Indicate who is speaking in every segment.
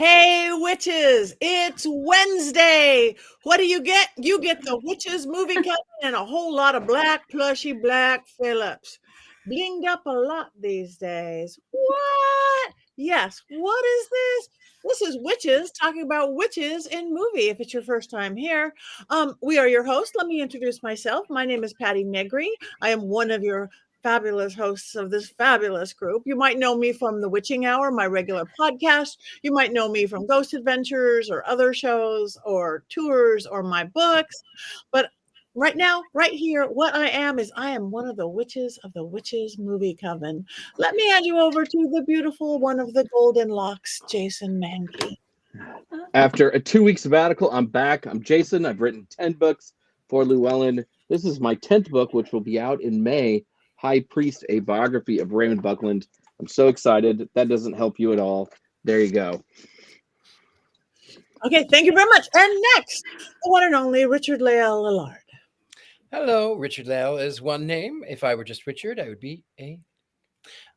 Speaker 1: Hey, witches, it's Wednesday. What do you get? You get the Witches movie coven and a whole lot of black, plushy black Phillips. Blinged up a lot these days. What? Yes, what is this? This is Witches talking about witches in movie. If it's your first time here, we are your hosts. Let me introduce myself. My name is Patti Negri. I am one of your fabulous hosts of this fabulous group. You might know me from The Witching Hour, my regular podcast. You might know me from Ghost Adventures or other shows or tours or my books. But right now, right here, what I am is I am one of the witches of the Witches movie coven. Let me hand you over to the beautiful one of the golden locks, Jason Mankey.
Speaker 2: After a 2-week sabbatical, I'm back. I'm Jason. I've written 10 books for Llewellyn. This is my 10th book, which will be out in May. High Priest, a biography of Raymond Buckland. I'm so excited. That doesn't help you at all. There you go.
Speaker 1: Okay, thank you very much. And next, the one and only Richard-Lael Lillard.
Speaker 3: Hello, Richard-Lael is one name. If I were just Richard, I would be a.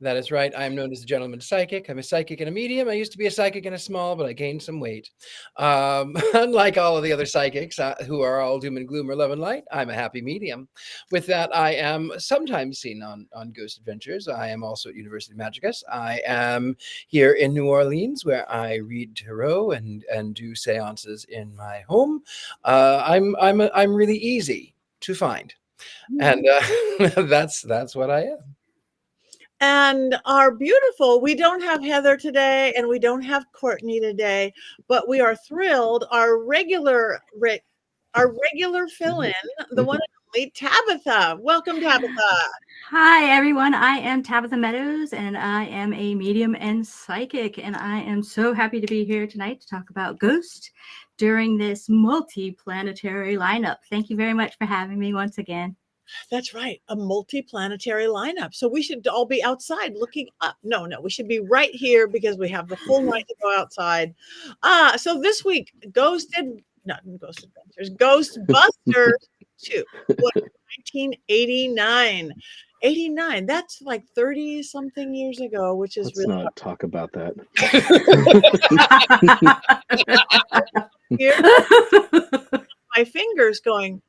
Speaker 3: That is right. I am known as the gentleman psychic. I'm a psychic and a medium. I used to be a psychic and a small, but I gained some weight. Unlike all of the other psychics who are all doom and gloom or love and light, I'm a happy medium. With that, I am sometimes seen on Ghost Adventures. I am also at University Magicus. I am here in New Orleans, where I read tarot and do seances in my home. I'm really easy to find, and that's what I am.
Speaker 1: And our beautiful, we don't have Heather today and we don't have Courtney today, but we are thrilled. Our regular fill-in, the one and only Tabitha. Welcome, Tabitha.
Speaker 4: Hi, everyone. I am Tabitha Meadows, and I am a medium and psychic, and I am so happy to be here tonight to talk about Ghost during this multi-planetary lineup. Thank you very much for having me once again.
Speaker 1: That's right, a multi-planetary lineup. So we should all be outside looking up. No, we should be right here because we have the full night to go outside. So this week, Ghostbusters 2, 1989. 89, that's like 30 something years ago, which is
Speaker 2: Let's
Speaker 1: really
Speaker 2: not talk about that.
Speaker 1: My fingers going,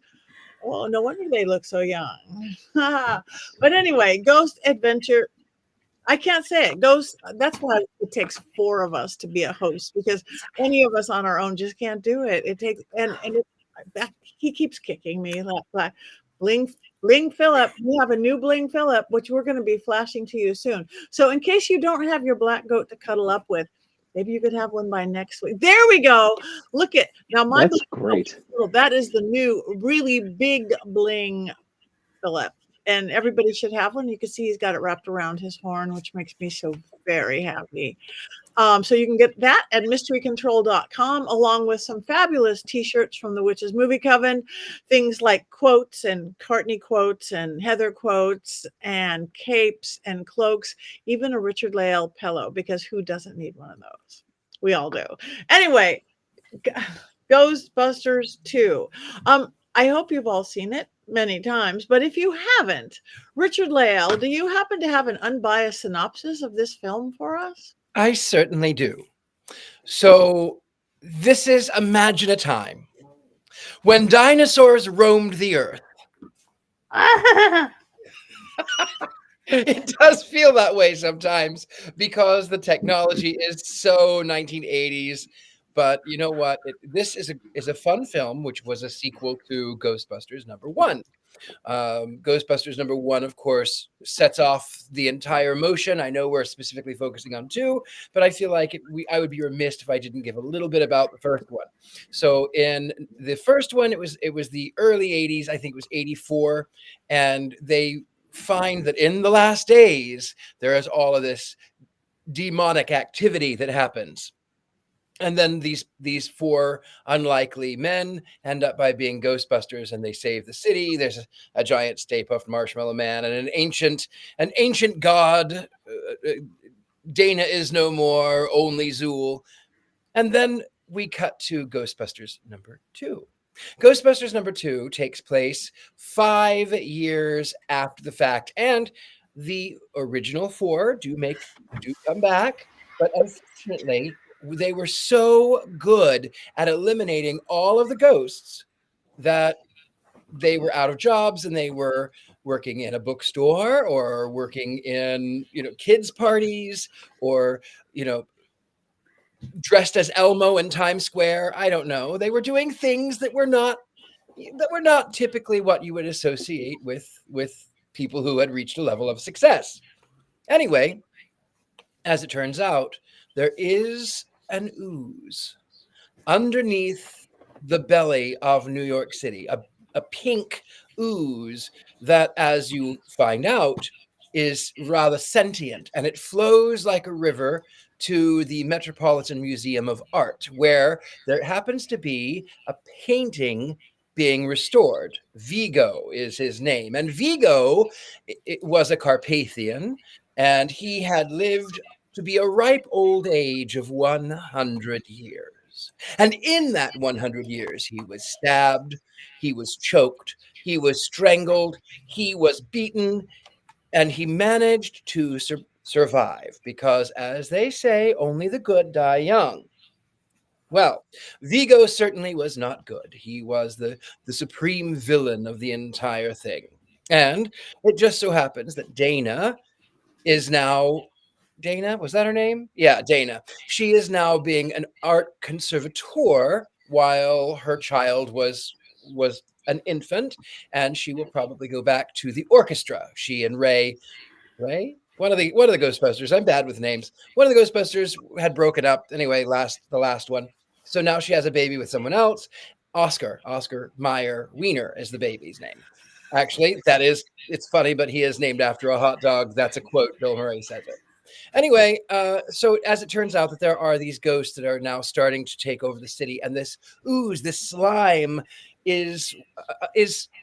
Speaker 1: oh, no wonder they look so young. But anyway, Ghost Adventure. I can't say it. Ghost. That's why it takes 4 of us to be a host, because any of us on our own just can't do it. It takes he keeps kicking me. Like Bling Phillip. We have a new Bling Phillip, which we're going to be flashing to you soon. So in case you don't have your black goat to cuddle up with, maybe you could have one by next week. There we go. Look at now.
Speaker 2: That's great.
Speaker 1: That is the new, really big Bling Phillip, and everybody should have one. You can see he's got it wrapped around his horn, which makes me so very happy. So you can get that at mysterycontrol.com, along with some fabulous t-shirts from the Witches Movie Coven, things like quotes and Courtney quotes and Heather quotes and capes and cloaks, even a Richard-Lael pillow, because who doesn't need one of those? We all do. Anyway, Ghostbusters 2. I hope you've all seen it many times, but if you haven't, Richard-Lael, do you happen to have an unbiased synopsis of this film for us?
Speaker 3: I certainly do. So this is, imagine a time when dinosaurs roamed the earth. It does feel that way sometimes because the technology is so 1980s. But you know what? This is a fun film, which was a sequel to Ghostbusters #1. Ghostbusters #1, of course, sets off the entire motion. I know we're specifically focusing on 2, but I feel like I would be remiss if I didn't give a little bit about the first one. So in the first one, it was the early 80s. I think it was 84, and they find that in the last days there is all of this demonic activity that happens. And then these 4 unlikely men end up by being Ghostbusters, and they save the city. There's a giant Stay Puft Marshmallow Man and an ancient god. Dana is no more, only Zool. And then we cut to Ghostbusters #2. Ghostbusters #2 takes place 5 years after the fact, and the original 4 do come back, but unfortunately, they were so good at eliminating all of the ghosts that they were out of jobs and they were working in a bookstore or working in, kids' parties or, dressed as Elmo in Times Square. I don't know. They were doing things that were not typically what you would associate with people who had reached a level of success. Anyway, as it turns out, there is an ooze underneath the belly of New York City, a pink ooze that, as you find out, is rather sentient, and it flows like a river to the Metropolitan Museum of Art, where there happens to be a painting being restored. Vigo is his name, and Vigo it was a Carpathian, and he had lived to be a ripe old age of 100 years. And in that 100 years, he was stabbed, he was choked, he was strangled, he was beaten, and he managed to survive because, as they say, only the good die young. Well, Vigo certainly was not good. He was the supreme villain of the entire thing. And it just so happens that Dana is now... Dana, was that her name? Yeah, Dana. She is now being an art conservator while her child was an infant, and she will probably go back to the orchestra. She and Ray, one of the Ghostbusters. I'm bad with names. One of the Ghostbusters had broken up anyway. The last one. So now she has a baby with someone else. Oscar Meyer Wiener is the baby's name. Actually, it's funny, but he is named after a hot dog. That's a quote. Bill Murray says it. Anyway, so as it turns out that there are these ghosts that are now starting to take over the city, and this ooze, this slime is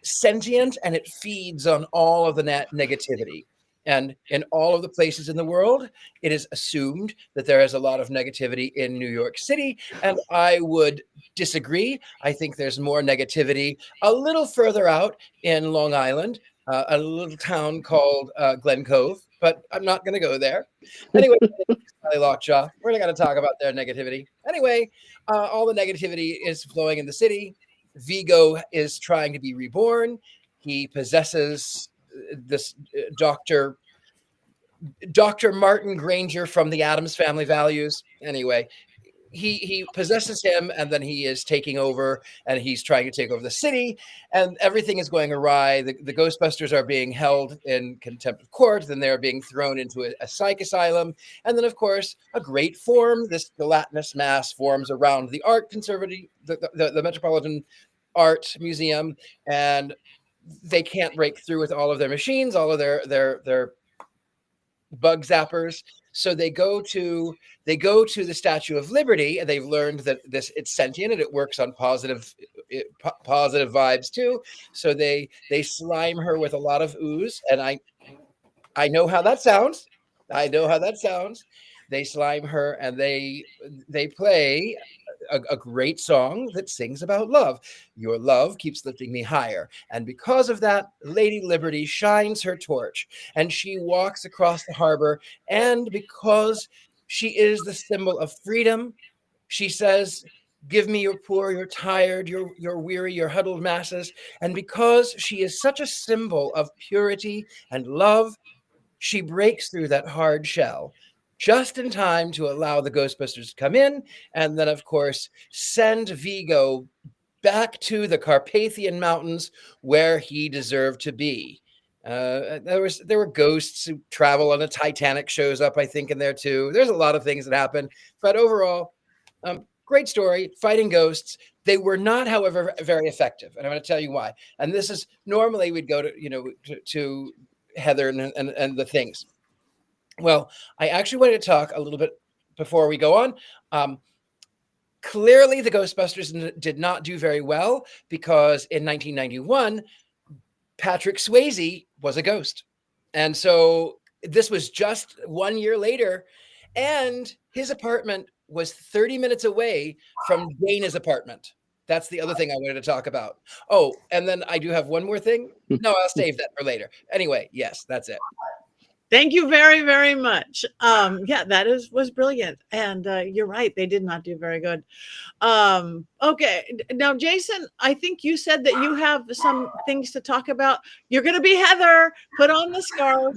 Speaker 3: sentient, and it feeds on all of the negativity. And in all of the places in the world, it is assumed that there is a lot of negativity in New York City, and I would disagree. I think there's more negativity a little further out in Long Island, a little town called Glen Cove, but I'm not going to go there. Anyway, Lockjaw, we're not going to talk about their negativity. Anyway, all the negativity is flowing in the city. Vigo is trying to be reborn. He possesses this Dr. Martin Granger from the Addams Family Values. Anyway, he possesses him, and then he is taking over, and he's trying to take over the city, and everything is going awry. The Ghostbusters are being held in contempt of court, then they're being thrown into a psych asylum, and then, of course, a great form, this gelatinous mass, forms around the art conservatory, the Metropolitan Art Museum, and they can't break through with all of their machines, all of their bug zappers. So they go to the Statue of Liberty, and they've learned that it's sentient and it works on positive vibes too. So they slime her with a lot of ooze, and I know how that sounds. They slime her, and they play a great song that sings about love. Your love keeps lifting me higher. And because of that, Lady Liberty shines her torch, and she walks across the harbor. And because she is the symbol of freedom, she says, "Give me your poor, your tired, your weary, your huddled masses." And because she is such a symbol of purity and love, she breaks through that hard shell just in time to allow the Ghostbusters to come in, and then, of course, send Vigo back to the Carpathian Mountains where he deserved to be. There were ghosts who travel on a Titanic shows up, I think, in there too. There's a lot of things that happen, but overall, great story, fighting ghosts. They were not, however, very effective, and I'm going to tell you why. And this is normally we'd go to Heather and the things. Well, I actually wanted to talk a little bit before we go on. Clearly, the Ghostbusters did not do very well because in 1991, Patrick Swayze was a ghost. And so this was just 1 year later, and his apartment was 30 minutes away from Dana's apartment. That's the other thing I wanted to talk about. Oh, and then I do have one more thing. No, I'll save that for later. Anyway, yes, that's it.
Speaker 1: Thank you very, very much. Yeah, that was brilliant. And you're right, they did not do very good. Okay. Now, Jason, I think you said that you have some things to talk about. You're going to be Heather. Put on the scarf.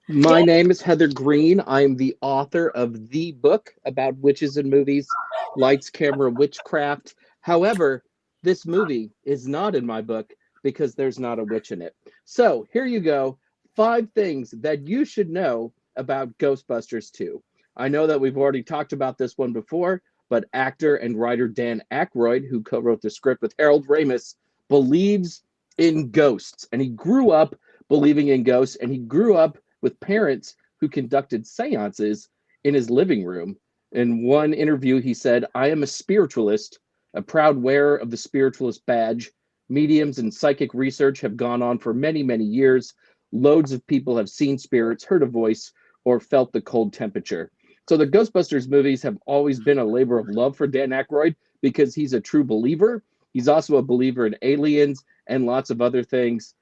Speaker 2: My name is Heather Green. I'm the author of the book about witches and movies, Lights, Camera, Witchcraft. However, this movie is not in my book because there's not a witch in it. So here you go. 5 things that you should know about Ghostbusters 2. I know that we've already talked about this one before, but actor and writer Dan Aykroyd, who co-wrote the script with Harold Ramis, believes in ghosts. And he grew up believing in ghosts, and he grew up with parents who conducted seances in his living room. In one interview, he said, "I am a spiritualist, a proud wearer of the spiritualist badge. Mediums and psychic research have gone on for many, many years. Loads of people have seen spirits, heard a voice, or felt the cold temperature." So the Ghostbusters movies have always been a labor of love for Dan Aykroyd because he's a true believer. He's also a believer in aliens and lots of other things.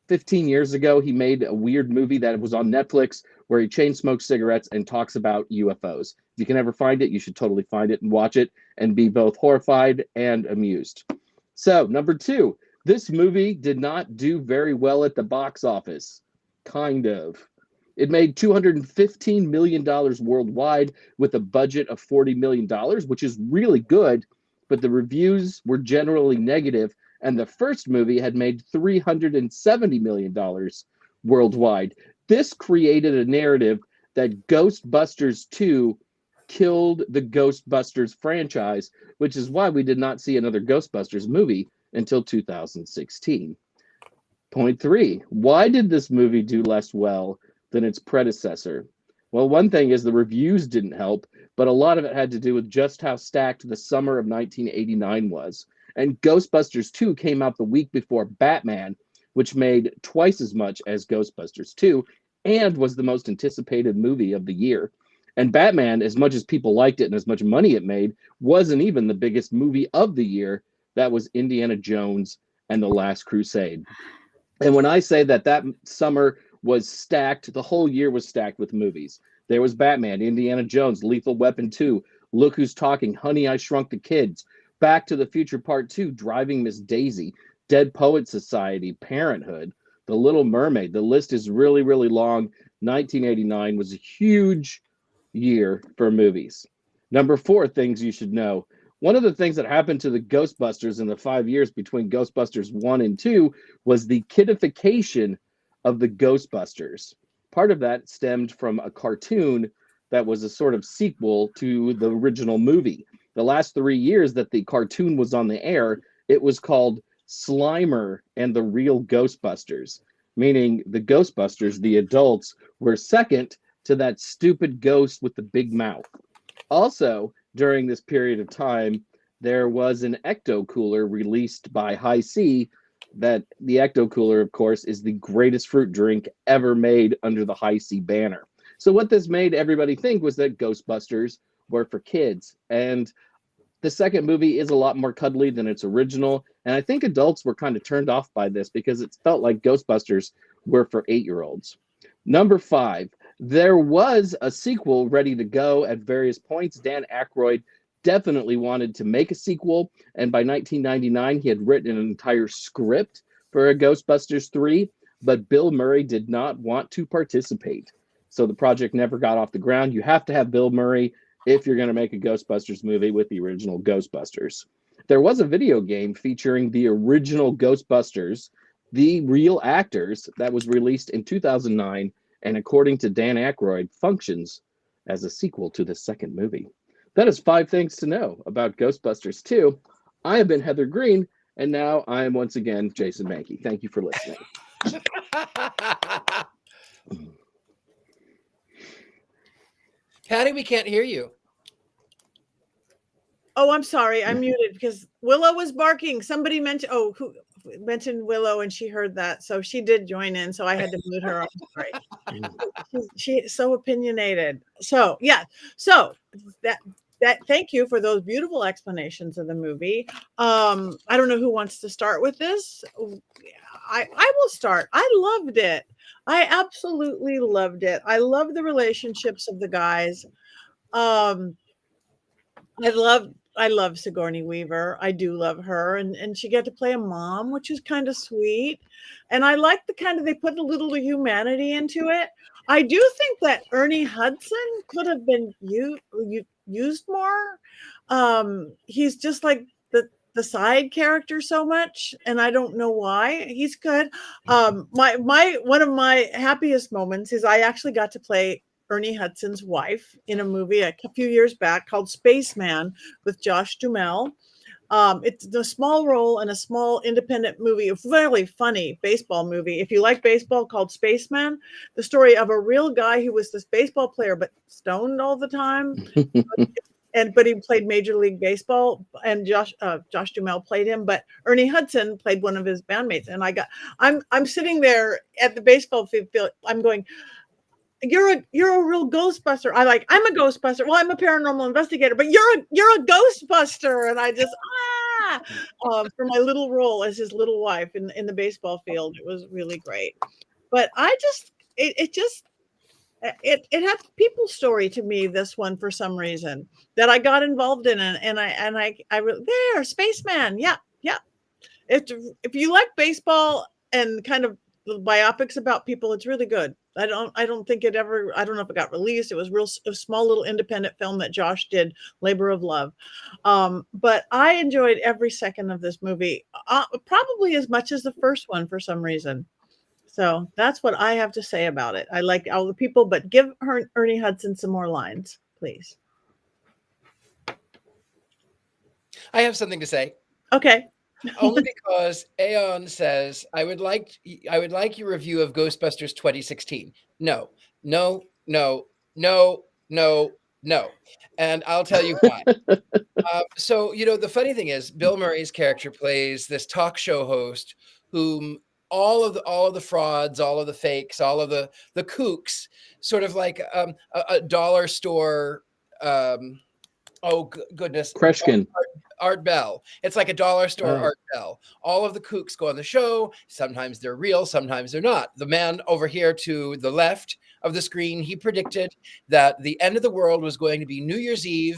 Speaker 2: 15 years ago, he made a weird movie that was on Netflix where he chain smokes cigarettes and talks about UFOs. If you can ever find it, you should totally find it and watch it and be both horrified and amused. So, number 2, this movie did not do very well at the box office. Kind of. It made $215 million worldwide with a budget of $40 million, which is really good, but the reviews were generally negative. And the first movie had made $370 million worldwide. This created a narrative that Ghostbusters 2 killed the Ghostbusters franchise, which is why we did not see another Ghostbusters movie until 2016. Point 3, why did this movie do less well than its predecessor? Well, one thing is the reviews didn't help, but a lot of it had to do with just how stacked the summer of 1989 was. And Ghostbusters 2 came out the week before Batman, which made twice as much as Ghostbusters 2 and was the most anticipated movie of the year. And Batman, as much as people liked it and as much money it made, wasn't even the biggest movie of the year. That was Indiana Jones and the Last Crusade. And when I say that summer was stacked, the whole year was stacked with movies. There was Batman, Indiana Jones, Lethal Weapon 2, Look Who's Talking, Honey, I Shrunk the Kids, Back to the Future Part 2, Driving Miss Daisy, Dead Poet Society, Parenthood, The Little Mermaid. The list is really, really long. 1989 was a huge year for movies. Number 4, things you should know. One of the things that happened to the Ghostbusters in the 5 years between Ghostbusters 1 and 2 was the kidification of the Ghostbusters. Part of that stemmed from a cartoon that was a sort of sequel to the original movie. The last 3 years that the cartoon was on the air, it was called Slimer and the Real Ghostbusters, meaning the Ghostbusters, the adults, were second to that stupid ghost with the big mouth. Also, during this period of time, there was an ecto cooler released by High C. That the ecto cooler, of course, is the greatest fruit drink ever made under the High C banner. So what this made everybody think was that Ghostbusters were for kids. And the second movie is a lot more cuddly than its original. And I think adults were kind of turned off by this because it felt like Ghostbusters were for 8-year-olds. Number 5, there was a sequel ready to go at various points. Dan Aykroyd definitely wanted to make a sequel. And by 1999, he had written an entire script for a Ghostbusters 3, but Bill Murray did not want to participate. So the project never got off the ground. You have to have Bill Murray if you're going to make a Ghostbusters movie with the original Ghostbusters. There was a video game featuring the original Ghostbusters, the real actors, that was released in 2009, and according to Dan Aykroyd, functions as a sequel to the second movie. That is 5 things to know about Ghostbusters 2. I have been Heather Green, and now I am once again Jason Mankey. Thank you for listening.
Speaker 3: Patti, we can't hear you.
Speaker 1: Oh, I'm sorry. I'm muted because Willow was barking. Somebody mentioned, who mentioned Willow, and she heard that. So she did join in. So I had to mute her. I'm sorry. She's so opinionated. So, yeah. So that thank you for those beautiful explanations of the movie. I don't know who wants to start with this. I will start. I loved it. I absolutely loved it. I love the relationships of the guys. Um, I love Sigourney Weaver. I do love her, and she got to play a mom, which is kind of sweet. And I like the kind of they put a little humanity into it. I do think that Ernie Hudson could have been used more. He's just like the side character so much, and I don't know why. He's good. My one of my happiest moments is I actually got to play Ernie Hudson's wife in a movie a few years back called Spaceman with Josh Duhamel. It's a small role in a small independent movie, a really funny baseball movie. If you like baseball, called Spaceman, the story of a real guy who was this baseball player but stoned all the time. But he played Major League Baseball, and Josh Duhamel played him, but Ernie Hudson played one of his bandmates. And I'm sitting there at the baseball field. I'm going, you're a real Ghostbuster. I'm a Ghostbuster. Well, I'm a paranormal investigator, but you're a Ghostbuster. And I just for my little role as his little wife in the baseball field, it was really great. But it had people's story to me, this one, for some reason, that I got involved in, and I there, Spaceman, yeah. If you like baseball and kind of biopics about people, it's really good. I don't think it ever, I don't know if it got released. It was a small little independent film that Josh did, Labor of Love. But I enjoyed every second of this movie, probably as much as the first one for some reason. So that's what I have to say about it. I like all the people, but give Ernie Hudson some more lines, please.
Speaker 3: I have something to say.
Speaker 1: Okay.
Speaker 3: Only because Aeon says, I would like your review of Ghostbusters 2016. No. And I'll tell you why. So, the funny thing is, Bill Murray's character plays this talk show host whom all of the frauds, all of the fakes, all of the kooks, sort of like a dollar store. Goodness.
Speaker 2: Kreshkin.
Speaker 3: Art Bell. It's like a dollar store Art Bell. All of the kooks go on the show. Sometimes they're real, sometimes they're not. The man over here to the left of the screen, he predicted that the end of the world was going to be New Year's Eve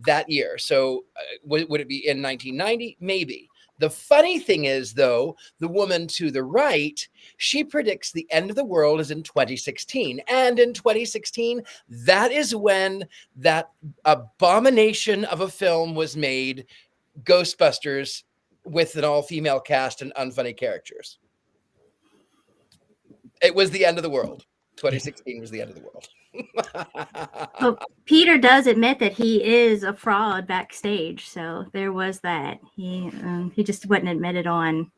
Speaker 3: that year. So would it be in 1990? Maybe. The funny thing is, though, the woman to the right, she predicts the end of the world is in 2016. And in 2016, that is when that abomination of a film was made, Ghostbusters, with an all-female cast and unfunny characters. It was the end of the world. 2016 was the end of the world.
Speaker 4: Well, Peter does admit that he is a fraud backstage, so there was that. He just wouldn't admit it on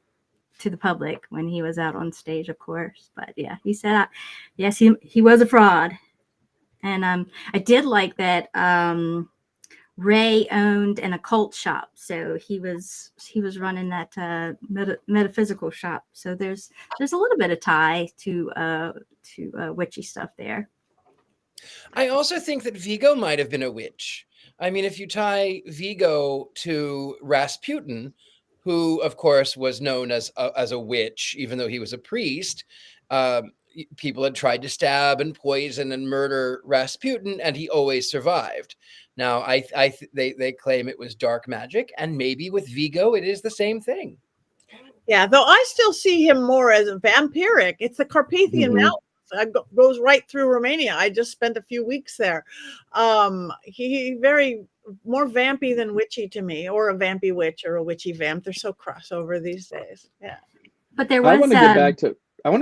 Speaker 4: to the public when he was out on stage, of course. But yeah, he said yes, he was a fraud. And I did like that Ray owned an occult shop, so he was running that metaphysical shop. So there's a little bit of tie to witchy stuff there.
Speaker 3: I also think that Vigo might have been a witch. I mean, if you tie Vigo to Rasputin, who, of course, was known as a witch, even though he was a priest, people had tried to stab and poison and murder Rasputin, and he always survived. Now, they claim it was dark magic, and maybe with Vigo, it is the same thing.
Speaker 1: Yeah, though I still see him more as a vampiric. It's the Carpathian Mountains. Goes right through Romania. I just spent a few weeks there. He very more vampy than witchy to me, or a vampy witch or a witchy vamp. They're so crossover these days. Yeah.
Speaker 4: But there was.
Speaker 2: I want to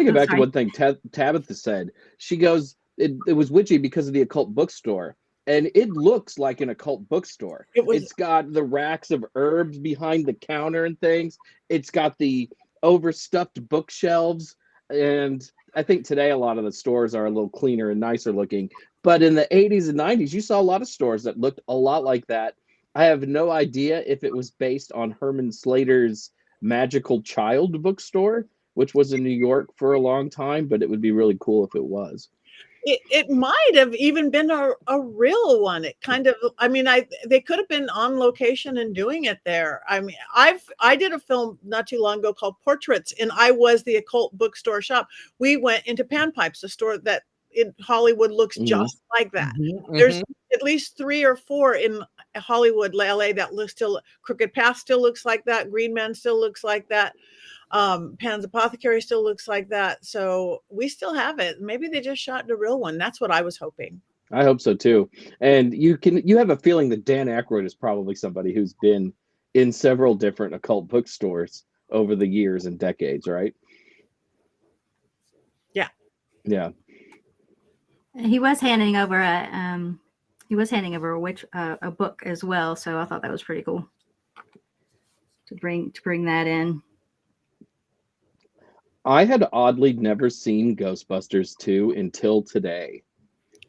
Speaker 2: get back to one thing Tabitha said. She goes, it was witchy because of the occult bookstore. And it looks like an occult bookstore. It's got the racks of herbs behind the counter and things. It's got the overstuffed bookshelves. And I think today a lot of the stores are a little cleaner and nicer looking. But in the 80s and 90s, you saw a lot of stores that looked a lot like that. I have no idea if it was based on Herman Slater's Magical Child bookstore, which was in New York for a long time, but it would be really cool if it was.
Speaker 1: It might have even been a real one. It kind of, I mean, they could have been on location and doing it there. I mean, I did a film not too long ago called Portraits, and I was the occult bookstore shop. We went into Panpipes, a store that in Hollywood looks just like that. There's at least 3 or 4 in Hollywood, LA, that looks still. Crooked Path still looks like that. Green Man still looks like that. Pan's Apothecary still looks like that. So we still have it. Maybe they just shot the real one. That's what I was hoping.
Speaker 2: I hope so too. And you have a feeling that Dan Aykroyd is probably somebody who's been in several different occult bookstores over the years and decades, right?
Speaker 1: Yeah.
Speaker 2: Yeah.
Speaker 4: He was handing over a book as well, so I thought that was pretty cool to bring that in.
Speaker 2: I had oddly never seen Ghostbusters 2 until today.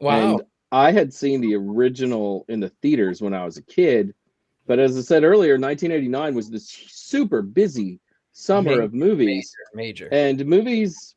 Speaker 3: Wow.
Speaker 2: And I had seen the original in the theaters when I was a kid. But as I said earlier, 1989 was this super busy summer of movies.
Speaker 3: Major.
Speaker 2: And movies,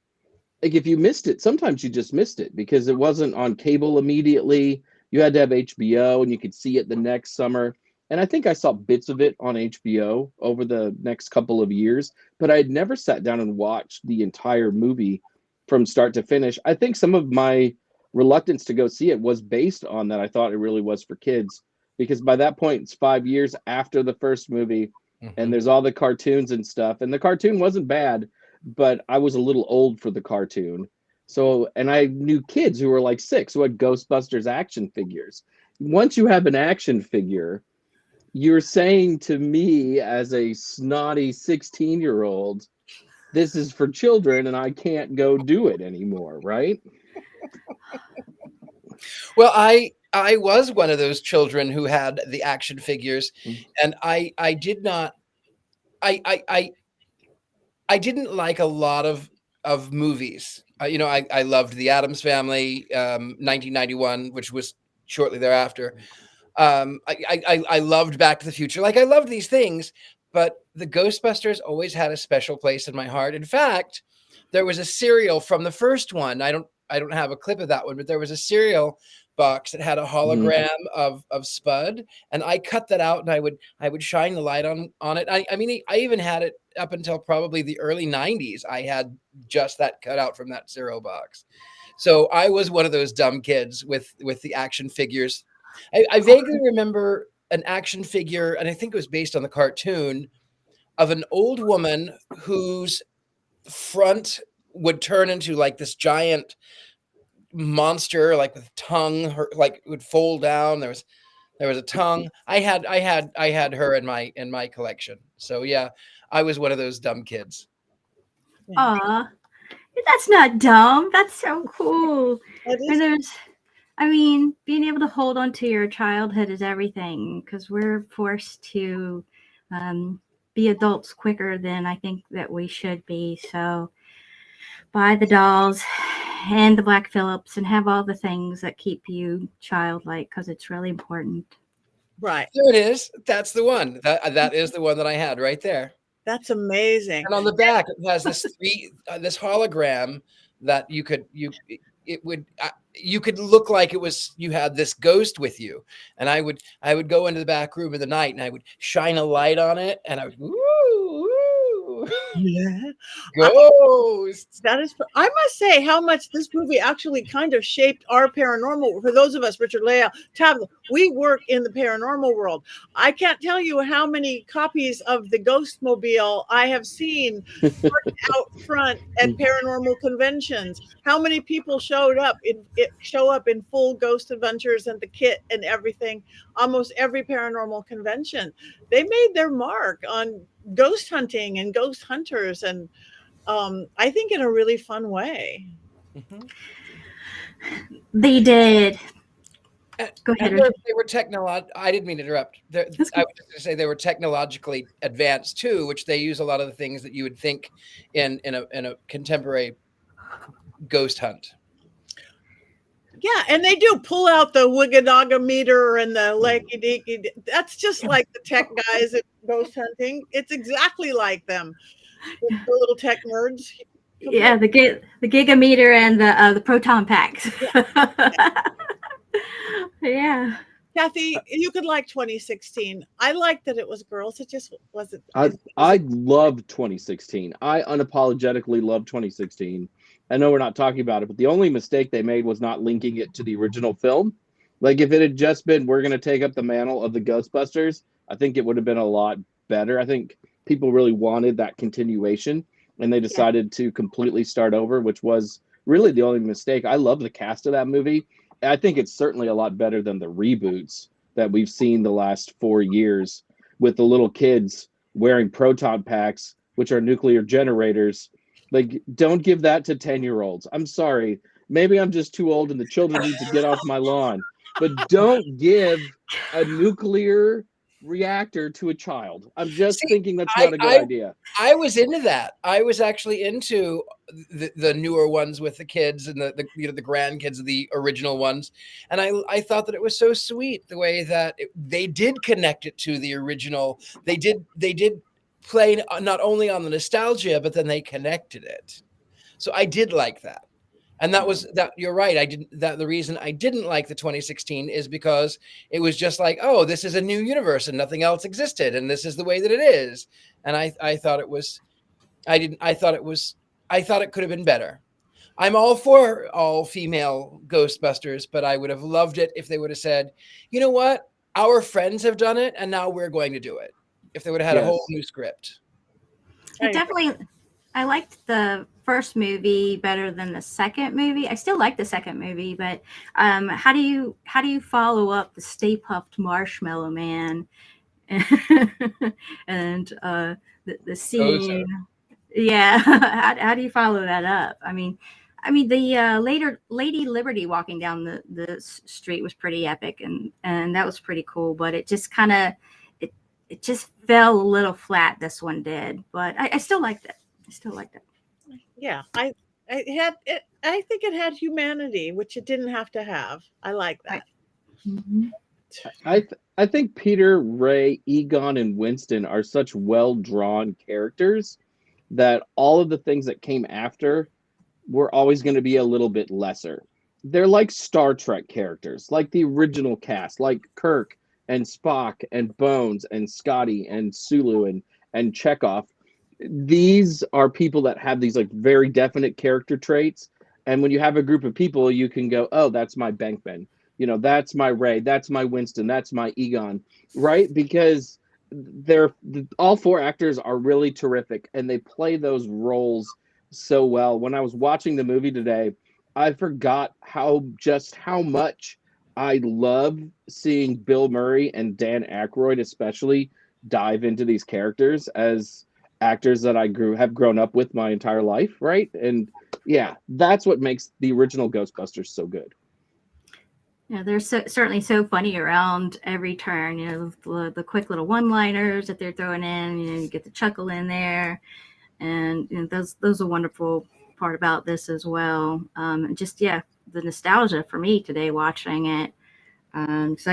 Speaker 2: like if you missed it, sometimes you just missed it because it wasn't on cable immediately. You had to have HBO and you could see it the next summer. And I think I saw bits of it on HBO over the next couple of years, but I had never sat down and watched the entire movie from start to finish. I think some of my reluctance to go see it was based on that. I thought it really was for kids because by that point, it's 5 years after the first movie and there's all the cartoons and stuff. And the cartoon wasn't bad, but I was a little old for the cartoon. So, and I knew kids who were like 6 who had Ghostbusters action figures. Once you have an action figure, you're saying to me as a snotty 16-year-old, this is for children and I can't go do it anymore, right?
Speaker 3: Well, I was one of those children who had the action figures, and I didn't like a lot of movies. I loved The Addams Family, 1991, which was shortly thereafter. I loved Back to the Future. Like I loved these things, but the Ghostbusters always had a special place in my heart. In fact, there was a cereal from the first one. I don't have a clip of that one, but there was a cereal box that had a hologram of Spud, and I cut that out and I would shine the light on it. I mean, I even had it up until probably the early 90s. I had just that cut out from that cereal box. So I was one of those dumb kids with the action figures. I vaguely remember an action figure, and I think it was based on the cartoon, of an old woman whose front would turn into like this giant monster, like with tongue, her like it would fold down. There was a tongue. I had her in my collection. So yeah, I was one of those dumb kids.
Speaker 4: Aw, that's not dumb. That's so cool. I mean, being able to hold on to your childhood is everything because we're forced to be adults quicker than I think that we should be. So buy the dolls and the Black Phillips and have all the things that keep you childlike because it's really important.
Speaker 1: Right.
Speaker 3: There it is. That's the one. That is the one that I had right there.
Speaker 1: That's amazing.
Speaker 3: And on the back, it has this this hologram that you could look like it was you had this ghost with you. And I would go into the back room in the night and I would shine a light on it and I would woo.
Speaker 1: Yeah.
Speaker 3: Ghosts.
Speaker 1: That is, I must say how much this movie actually kind of shaped our paranormal. For those of us, Richard-Lael, Tabitha, we work in the paranormal world. I can't tell you how many copies of the Ghostmobile I have seen out front at paranormal conventions. How many people showed up in full Ghost Adventures and the kit and everything. Almost every paranormal convention, they made their mark on ghost hunting and ghost hunters, and I think in a really fun way.
Speaker 4: They did. Go ahead.
Speaker 3: They were I didn't mean to interrupt. I was just going to say they were technologically advanced too, which they use a lot of the things that you would think in a contemporary ghost hunt.
Speaker 1: Yeah, and they do pull out the Wigadaga meter and the Lekky Deaky. That's just like the tech guys at ghost hunting. It's exactly like them, the little tech nerds.
Speaker 4: Yeah, the gigameter and the proton packs. Yeah.
Speaker 1: Kathy, you could like 2016. I liked that it was girls. It just wasn't.
Speaker 2: I love 2016. I unapologetically love 2016. I know we're not talking about it, but the only mistake they made was not linking it to the original film. Like if it had just been, we're going to take up the mantle of the Ghostbusters, I think it would have been a lot better. I think people really wanted that continuation, and they decided to completely start over, which was really the only mistake. I love the cast of that movie. I think it's certainly a lot better than the reboots that we've seen the last 4 years with the little kids wearing proton packs, which are nuclear generators. Like, don't give that to 10-year-olds. I'm sorry. Maybe I'm just too old and the children need to get off my lawn. But don't give a nuclear reactor to a child. I'm just thinking that's not a good idea.
Speaker 3: I was into that. I was actually into the newer ones with the kids and the grandkids of the original ones, and I thought that it was so sweet the way that they did connect it to the original. They did play not only on the nostalgia, but then they connected it. So I did like that. And that was that. You're right. The reason I didn't like the 2016 is because it was just like, oh, this is a new universe and nothing else existed, and this is the way that it is. And I thought it was, I thought it could have been better. I'm all for all female Ghostbusters, but I would have loved it if they would have said, you know what, our friends have done it, and now we're going to do it. If they would have had a whole new script.
Speaker 4: I liked the first movie better than the second movie. I still like the second movie, but how do you follow up the Stay Puft Marshmallow Man and the scene? Yeah, how do you follow that up? I mean, the later Lady Liberty walking down the street was pretty epic, and that was pretty cool. But it just kind of it just fell a little flat. This one did, but I still liked it.
Speaker 1: Yeah, I think it had humanity, which it didn't have to have. I like that.
Speaker 4: Mm-hmm.
Speaker 2: I think Peter, Ray, Egon, and Winston are such well-drawn characters that all of the things that came after were always going to be a little bit lesser. They're like Star Trek characters, like the original cast, like Kirk and Spock and Bones and Scotty and Sulu and Chekhov. These are people that have these like very definite character traits, and when you have a group of people, you can go, oh, that's my Bankman, that's my Ray, that's my Winston, that's my Egon, right? Because all 4 actors are really terrific, and they play those roles so well. When I was watching the movie today, I forgot how much I love seeing Bill Murray and Dan Aykroyd especially dive into these characters as actors that I have grown up with my entire life, right? And yeah, that's what makes the original Ghostbusters so good.
Speaker 4: Yeah, they're certainly so funny around every turn. The quick little one-liners that they're throwing in. You get the chuckle in there, and those are a wonderful part about this as well. The nostalgia for me today watching it, because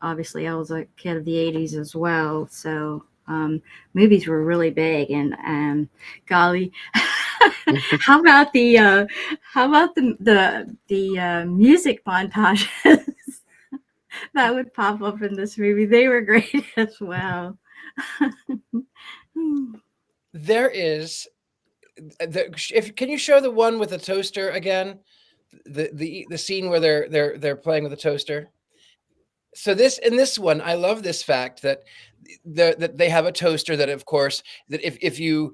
Speaker 4: I was a kid of the '80s as well, so. Movies were really big, and golly, how about the music montages that would pop up in this movie? They were great as well.
Speaker 3: There is, can you show the one with the toaster again? The scene where they're playing with the toaster. So in this one, I love this fact that they have a toaster that, of course, that if you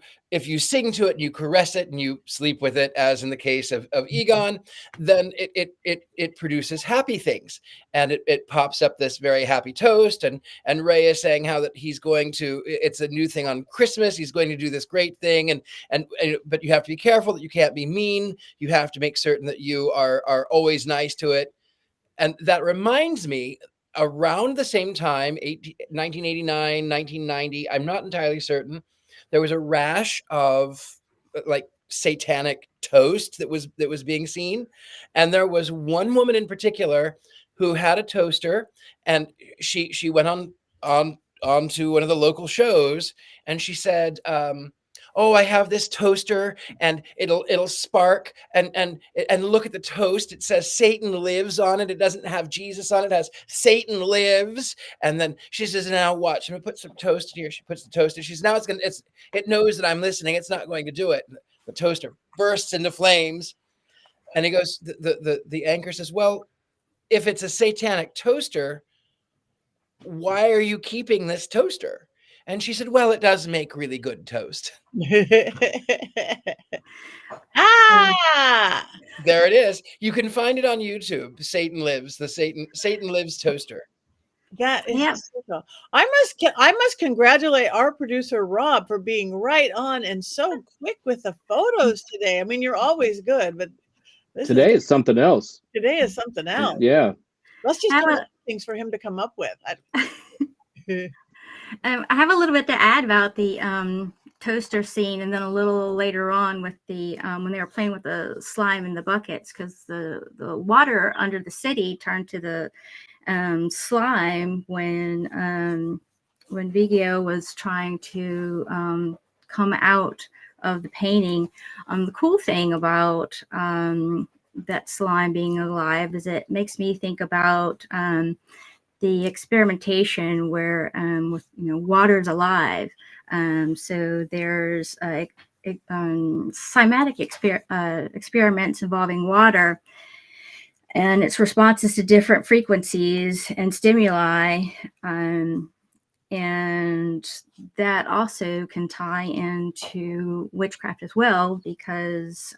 Speaker 3: sing to it and you caress it and you sleep with it, as in the case of Egon, then it produces happy things, and it pops up this very happy toast. And Ray is saying how that it's a new thing on Christmas. He's going to do this great thing, but you have to be careful that you can't be mean. You have to make certain that you are always nice to it. And that reminds me, around the same time, 1989, 1990, I'm not entirely certain, there was a rash of like satanic toast that was being seen. And there was one woman in particular who had a toaster, and she went on to one of the local shows, and she said, oh, I have this toaster and it'll spark and look at the toast. It says Satan lives on it. It doesn't have Jesus on it. It has Satan lives. And then she says, now watch. I'm gonna put some toast in here. She puts the toast in. She says, now it knows that I'm listening. It's not going to do it. The toaster bursts into flames. And he goes, the anchor says, well, if it's a satanic toaster, why are you keeping this toaster? And she said, well, it does make really good toast.
Speaker 1: Ah,
Speaker 3: There it is. You can find it on YouTube. Satan Lives, the Satan Lives toaster.
Speaker 1: that is
Speaker 4: Yeah.
Speaker 1: so cool. I must congratulate our producer Rob for being right on and so quick with the photos today. I mean, you're always good, but
Speaker 2: Today is something else.
Speaker 1: today is something else.
Speaker 2: Yeah.
Speaker 1: Let's just
Speaker 4: Have
Speaker 1: do
Speaker 4: a-
Speaker 1: things for him to come up with.
Speaker 4: I have a little bit to add about the toaster scene, and then a little later on with the when they were playing with the slime in the buckets, because the water under the city turned to the slime when Vigio was trying to come out of the painting. The cool thing about that slime being alive is it makes me think about the experimentation where with water's alive. So there's cymatic experiments involving water and its responses to different frequencies and stimuli. And that also can tie into witchcraft as well, because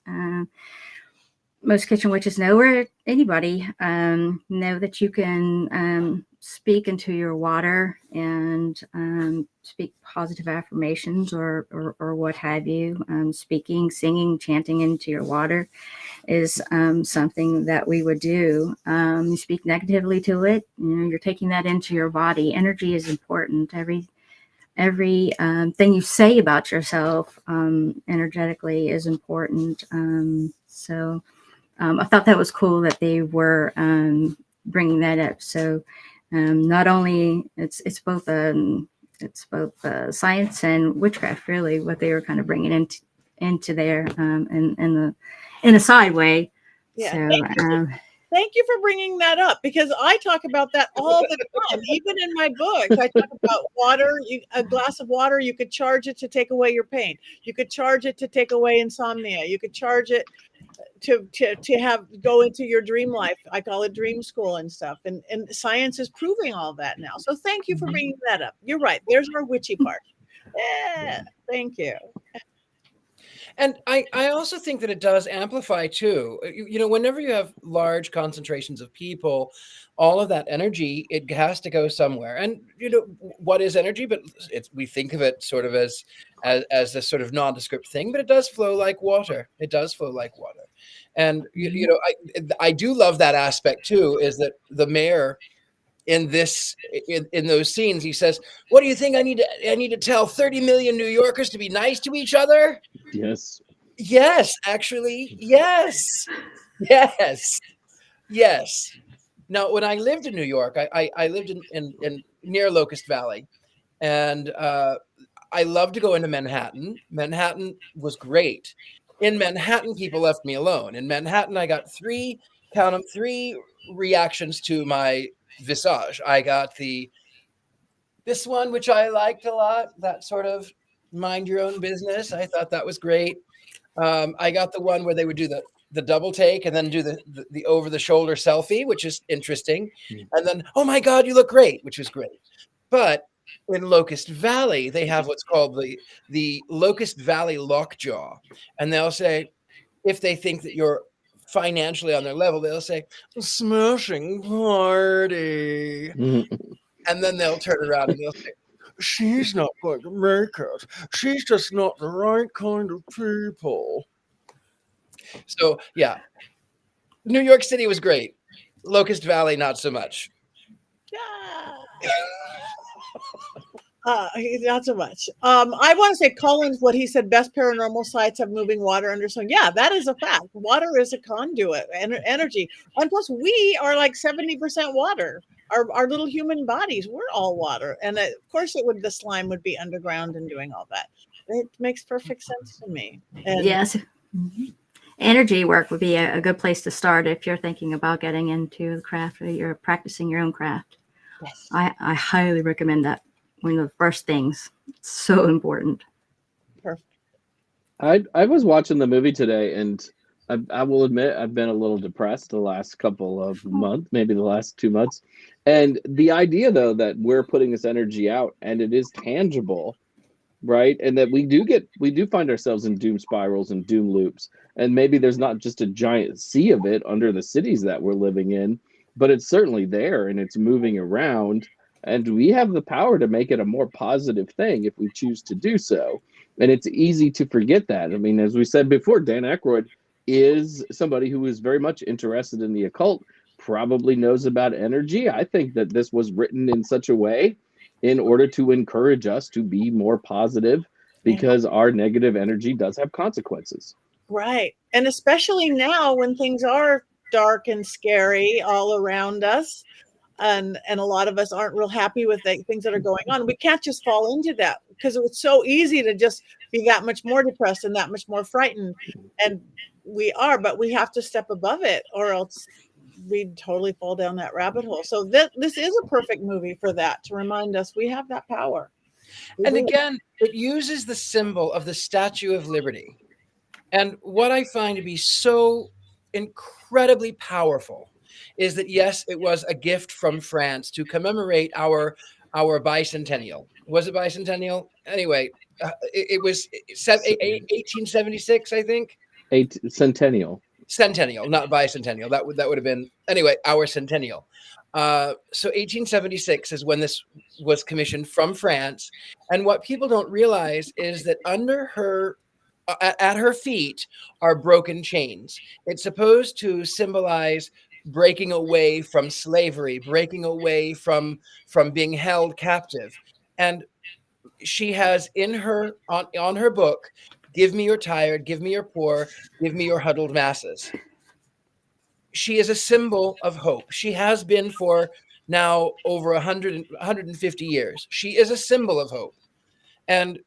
Speaker 4: most kitchen witches know, or anybody know, that you can speak into your water and speak positive affirmations or what have you. Speaking, singing, chanting into your water is something that we would do. You speak negatively to it, you're taking that into your body. Energy is important. Every thing you say about yourself energetically is important. So I thought that was cool that they were bringing that up. So not only it's both science and witchcraft, really, what they were kind of bringing into there in a side way.
Speaker 1: Yeah.
Speaker 4: So
Speaker 1: Thank you for bringing that up, because I talk about that all the time. Even in my books, I talk about water. A glass of water, you could charge it to take away your pain. You could charge it to take away insomnia. You could charge it to have go into your dream life. I call it dream school and stuff. And science is proving all that now. So thank you for bringing that up. You're right. There's our witchy part. Yeah, thank you.
Speaker 3: And I also think that it does amplify too. Whenever you have large concentrations of people, all of that energy, it has to go somewhere. And what is energy? But we think of it sort of as a sort of nondescript thing, but it does flow like water. It does flow like water. And I do love that aspect too, is that the mayor in those scenes, he says, what do you think I need to tell 30 million New Yorkers to be nice to each other? Yes, actually, yes. Now, when I lived in New York, I lived in near Locust Valley, and I loved to go into Manhattan. Manhattan was great. In Manhattan, people left me alone. In Manhattan, I got three reactions to my visage. I got this one, which I liked a lot, that sort of mind your own business. I thought that was great. I got the one where they would do the double take and then do the over the shoulder selfie, which is interesting. And then, oh my God, you look great, which is great. But in Locust Valley, they have what's called the Locust Valley lockjaw. And they'll say, if they think that you're financially on their level, they'll say, smashing party. And then they'll turn around and they'll say, she's not going to make it. She's just not the right kind of people. So, yeah, New York City was great. Locust Valley, not so much.
Speaker 1: Not so much. I want to say Collins, what he said, best paranormal sites have moving water under sun. Yeah, that is a fact. Water is a conduit, energy. And plus, we are like 70% water. Our little human bodies, we're all water. And of course, the slime would be underground and doing all that. It makes perfect sense to me. And
Speaker 4: Yes. Energy work would be a good place to start if you're thinking about getting into the craft or you're practicing your own craft.
Speaker 1: yes.
Speaker 4: I highly recommend that. One of the first things. It's so important.
Speaker 1: Perfect.
Speaker 2: I was watching the movie today, and I will admit I've been a little depressed the last couple of months, maybe the last 2 months. And the idea, though, that we're putting this energy out and it is tangible, right? And that we do find ourselves in doom spirals and doom loops. And maybe there's not just a giant sea of it under the cities that we're living in, but it's certainly there and it's moving around. And we have the power to make it a more positive thing if we choose to do so. And it's easy to forget that. I mean, as we said before, Dan Aykroyd is somebody who is very much interested in the occult, probably knows about energy. I think that this was written in such a way in order to encourage us to be more positive, because our negative energy does have consequences.
Speaker 1: Right. And especially now when things are dark and scary all around us, and a lot of us aren't real happy with the things that are going on. We can't just fall into that, because it's so easy to just be that much more depressed and that much more frightened. And we are, but we have to step above it, or else we'd totally fall down that rabbit hole. So this is a perfect movie for that, to remind us we have that power.
Speaker 3: And again, it uses the symbol of the Statue of Liberty. And what I find to be so incredibly powerful is that, yes, it was a gift from France to commemorate our bicentennial. Was it bicentennial? Anyway, it was 1876, I think.
Speaker 2: Centennial.
Speaker 3: Centennial, not bicentennial. That would have been, anyway, our centennial. So 1876 is when this was commissioned from France. And what people don't realize is that under her, at her feet, are broken chains. It's supposed to symbolize breaking away from slavery, breaking away from being held captive. And she has in her on her book, "Give me your tired, give me your poor, give me your huddled masses." She is a symbol of hope. She has been for now over 150 years. She is a symbol of hope. And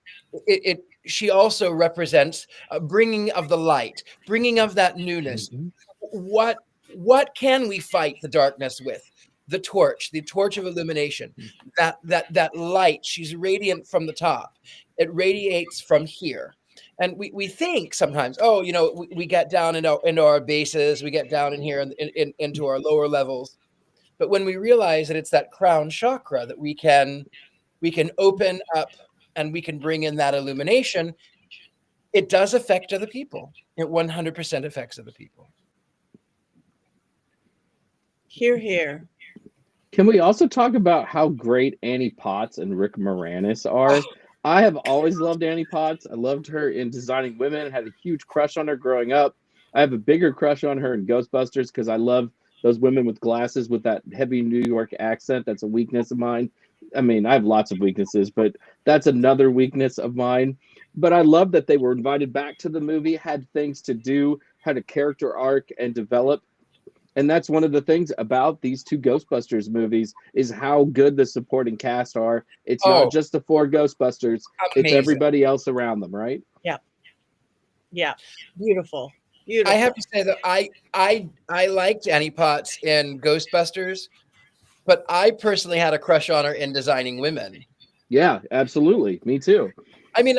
Speaker 3: she also represents a bringing of the light, bringing of that newness. Mm-hmm. What can we fight the darkness with? The torch of illumination, that light. She's radiant from the top. It radiates from here. And we think sometimes, oh, we get down into our bases, we get down in here into our lower levels. But when we realize that it's that crown chakra that we can open up and we can bring in that illumination, it does affect other people. It 100% affects other people.
Speaker 1: Hear, hear.
Speaker 2: Can we also talk about how great Annie Potts and Rick Moranis are? I have always loved Annie Potts. I loved her in Designing Women, had a huge crush on her growing up. I have a bigger crush on her in Ghostbusters because I love those women with glasses with that heavy New York accent. That's a weakness of mine. I mean, I have lots of weaknesses, but that's another weakness of mine. But I love that they were invited back to the movie, had things to do, had a character arc and develop. And that's one of the things about these two Ghostbusters movies is how good the supporting cast are. It's not just the four Ghostbusters. Amazing. It's everybody else around them, right?
Speaker 1: Yeah. Yeah. Beautiful. Beautiful.
Speaker 3: I have to say that I liked Annie Potts in Ghostbusters, but I personally had a crush on her in Designing Women.
Speaker 2: Yeah, absolutely. Me too.
Speaker 3: I mean,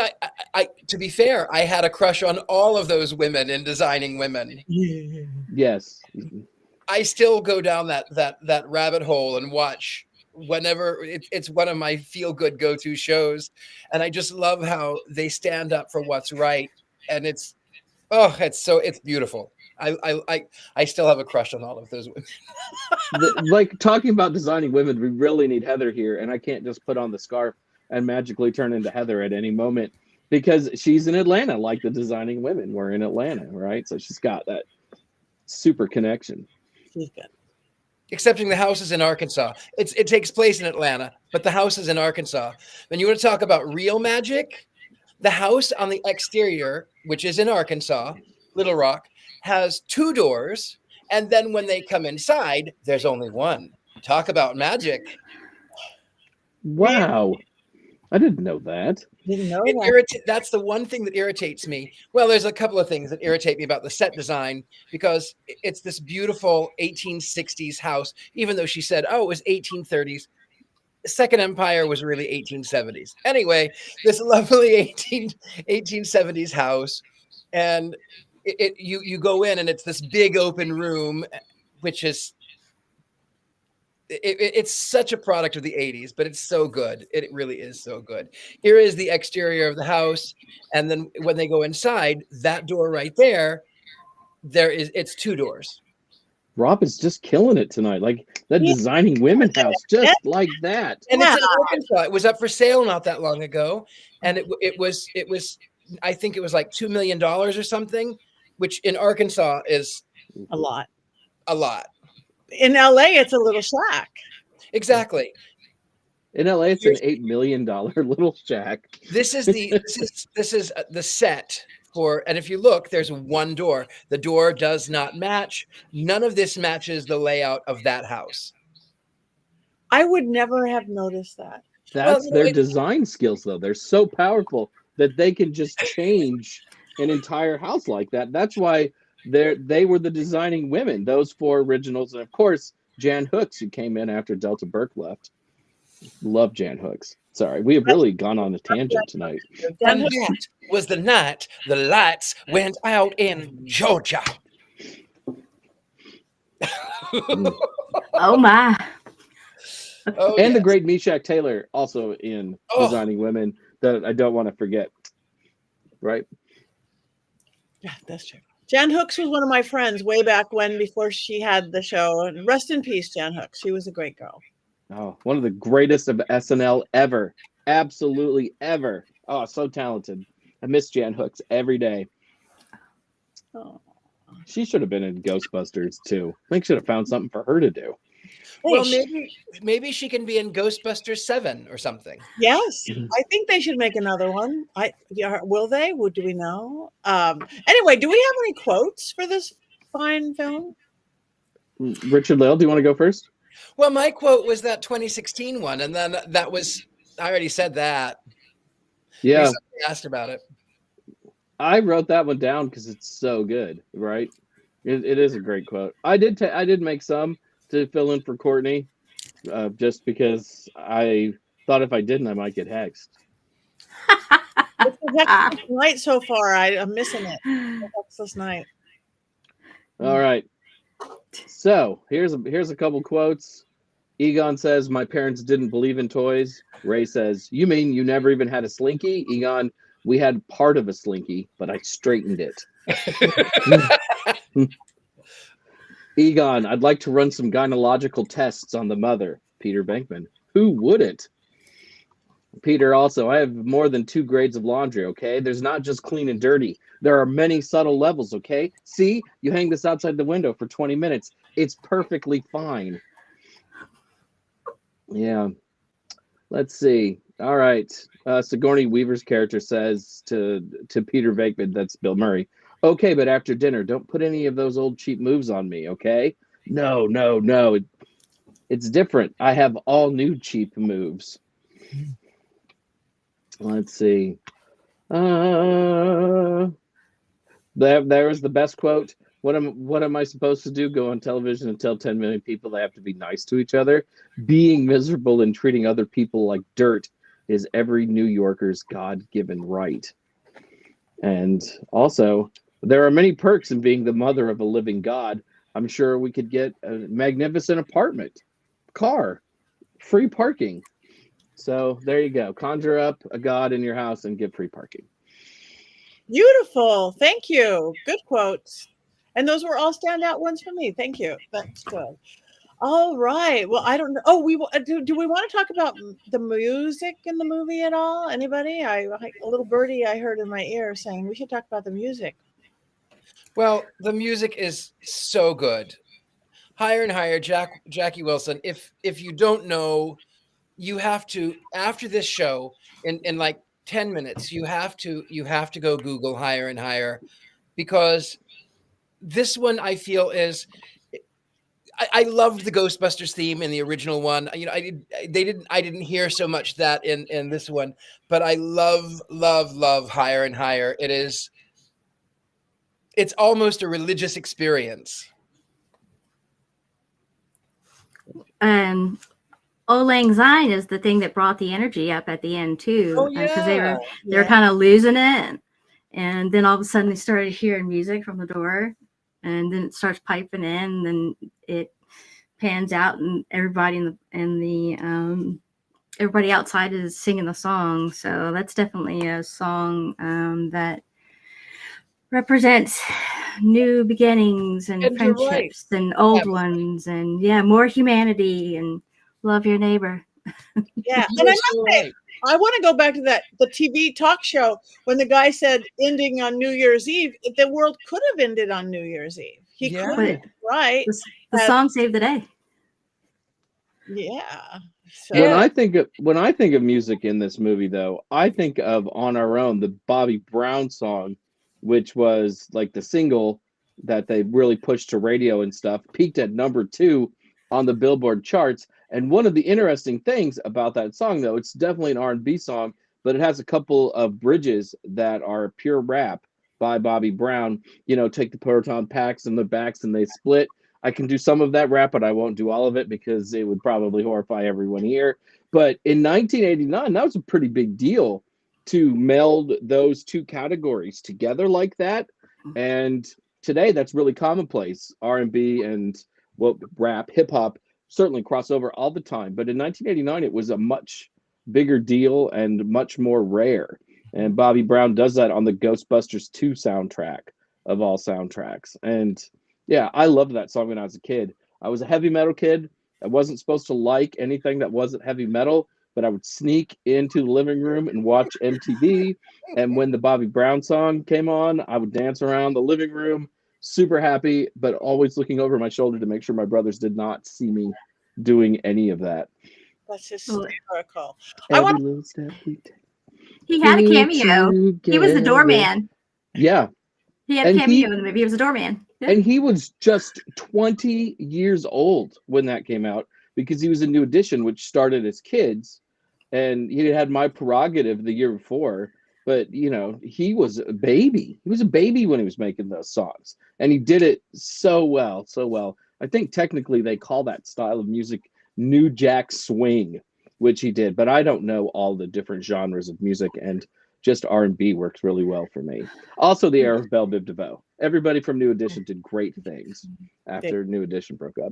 Speaker 3: I to be fair, I had a crush on all of those women in Designing Women.
Speaker 2: Yes.
Speaker 3: I still go down that rabbit hole and watch whenever it's one of my feel-good go-to shows. And I just love how they stand up for what's right. And it's beautiful. I still have a crush on all of those women.
Speaker 2: Like talking about Designing Women, we really need Heather here. And I can't just put on the scarf and magically turn into Heather at any moment because she's in Atlanta, like the Designing Women were in Atlanta, right? So she's got that super connection.
Speaker 3: Excepting the house is in Arkansas. It takes place in Atlanta, but the house is in Arkansas. When you want to talk about real magic, the house on the exterior, which is in Arkansas, Little Rock, has 2 doors. And then when they come inside, there's only one. Talk about magic.
Speaker 2: Wow. I didn't know that.
Speaker 1: Didn't know that.
Speaker 3: That's the one thing that irritates me. Well, there's a couple of things that irritate me about the set design because it's this beautiful 1860s house, even though she said, oh, it was 1830s. Second Empire was really 1870s. Anyway, this lovely 1870s house. And you go in and it's this big open room, which is it's such a product of the 80s, but it's so good. It really is so good. Here is the exterior of the house. And then when they go inside, that door right there, it's 2 doors.
Speaker 2: Rob is just killing it tonight. Like that designing women house, just like that.
Speaker 3: And it's in Arkansas. It was up for sale not that long ago. And it was, I think it was like $2 million or something, which in Arkansas is
Speaker 1: a lot.
Speaker 3: In
Speaker 1: LA, it's a little shack.
Speaker 3: Exactly.
Speaker 2: In LA, it's an $8 million little shack.
Speaker 3: This is the set for, and if you look, there's one door. The door does not match. None of this matches the layout of that house.
Speaker 1: I would never have noticed that.
Speaker 2: That's their design skills, though. They're so powerful that they can just change an entire house like that. That's why they were the designing women, those 4 originals. And of course, Jan Hooks, who came in after Delta Burke left. Love Jan Hooks. Sorry, we have really gone on a tangent tonight.
Speaker 3: And that was the night the lights went out in Georgia.
Speaker 4: Oh my.
Speaker 2: Oh, and the great Meshack Taylor also in designing women that I don't want to forget. Right?
Speaker 1: Yeah, that's true. Jan Hooks was one of my friends way back when, before she had the show. And rest in peace, Jan Hooks. She was a great girl.
Speaker 2: Oh, one of the greatest of SNL ever. Absolutely ever. Oh, so talented. I miss Jan Hooks every day.
Speaker 1: Oh.
Speaker 2: She should have been in Ghostbusters too. I think should have found something for her to do.
Speaker 3: Well, maybe she can be in Ghostbusters 7 or something.
Speaker 1: Yes, I think they should make another one. Will they? Do we know? Anyway, do we have any quotes for this fine film?
Speaker 2: Richard-Lael, do you want to go first?
Speaker 3: Well, my quote was that 2016 one, and then that was, I already said that.
Speaker 2: Yeah.
Speaker 3: Somebody asked about it.
Speaker 2: I wrote that one down because it's so good, right? It is a great quote. I did make some to fill in for Courtney, just because I thought if I didn't, I might get hexed.
Speaker 1: It's a hexless night so far. I'm missing it. Hexless night.
Speaker 2: All right. So here's a couple quotes. Egon says, "My parents didn't believe in toys." Ray says, "You mean you never even had a slinky?" Egon, "We had part of a slinky, but I straightened it." Egon, "I'd like to run some gynecological tests on the mother." Peter Venkman, "Who wouldn't?" Peter also, "I have more than 2 grades of laundry, okay? There's not just clean and dirty. There are many subtle levels, okay? See, you hang this outside the window for 20 minutes. It's perfectly fine." Yeah. Let's see. All right. Sigourney Weaver's character says to Peter Venkman, that's Bill Murray, "Okay, but after dinner, don't put any of those old cheap moves on me, okay?" No. It's different. I have all new cheap moves. Let's see. There was the best quote. What am I supposed to do? Go on television and tell 10 million people they have to be nice to each other? Being miserable and treating other people like dirt is every New Yorker's God-given right. And also, there are many perks in being the mother of a living God. I'm sure we could get a magnificent apartment, car, free parking. So there you go. Conjure up a god in your house and get free parking.
Speaker 1: Beautiful. Thank you. Good quotes. And those were all standout ones for me. Thank you. That's good. All right. Well, I don't know. Oh, do we want to talk about the music in the movie at all? Anybody? A little birdie I heard in my ear saying we should talk about the music.
Speaker 3: Well, the music is so good. Higher and Higher, Jackie Wilson. If you don't know, you have to, after this show, in like 10 minutes, you have to go Google Higher and Higher, because this one I feel is, I loved the Ghostbusters theme in the original one. You know, I didn't hear so much that in this one, but I love Higher and Higher. It's almost a religious experience.
Speaker 4: Auld Lang Syne is the thing that brought the energy up at the end too.
Speaker 3: Oh, yeah.
Speaker 4: Because they were kind of losing it, and then all of a sudden they started hearing music from the door, and then it starts piping in, and then it pans out, and everybody everybody outside is singing the song. So that's definitely a song that represents new beginnings and friendships and old ones, and more humanity and love your neighbor.
Speaker 1: Yeah, and I want to go back to the TV talk show when the guy said ending on New Year's Eve. The world could have ended on New Year's Eve. He could, right?
Speaker 4: The song saved the day.
Speaker 1: Yeah.
Speaker 2: So, when I think of music in this movie, though, I think of On Our Own, the Bobby Brown song, which was like the single that they really pushed to radio and stuff, peaked at #2 on the Billboard charts. And one of the interesting things about that song, though, it's definitely an R&B song, but it has a couple of bridges that are pure rap by Bobby Brown. You know, take the proton packs and the backs and they split. I can do some of that rap, but I won't do all of it because it would probably horrify everyone here. But in 1989, that was a pretty big deal to meld those two categories together like that. And today, that's really commonplace. R&B and rap, hip hop certainly cross over all the time. But in 1989, it was a much bigger deal and much more rare. And Bobby Brown does that on the Ghostbusters II soundtrack of all soundtracks. And yeah, I loved that song when I was a kid. I was a heavy metal kid. I wasn't supposed to like anything that wasn't heavy metal, but I would sneak into the living room and watch MTV. And when the Bobby Brown song came on, I would dance around the living room, super happy, but always looking over my shoulder to make sure my brothers did not see me doing any of that.
Speaker 1: That's hysterical.
Speaker 4: He had a cameo. He was the doorman.
Speaker 2: Yeah.
Speaker 4: He had a cameo in the movie. He was a doorman. Yeah.
Speaker 2: And he was just 20 years old when that came out because he was in New Edition, which started as kids. And he had My Prerogative the year before. But, you know, he was a baby. He was a baby when he was making those songs. And he did it so well, so well. I think technically they call that style of music New Jack Swing, which he did. But I don't know all the different genres of music. And just R&B works really well for me. Also, the era of Belle Biv DeVoe. Everybody from New Edition did great things after New Edition broke up.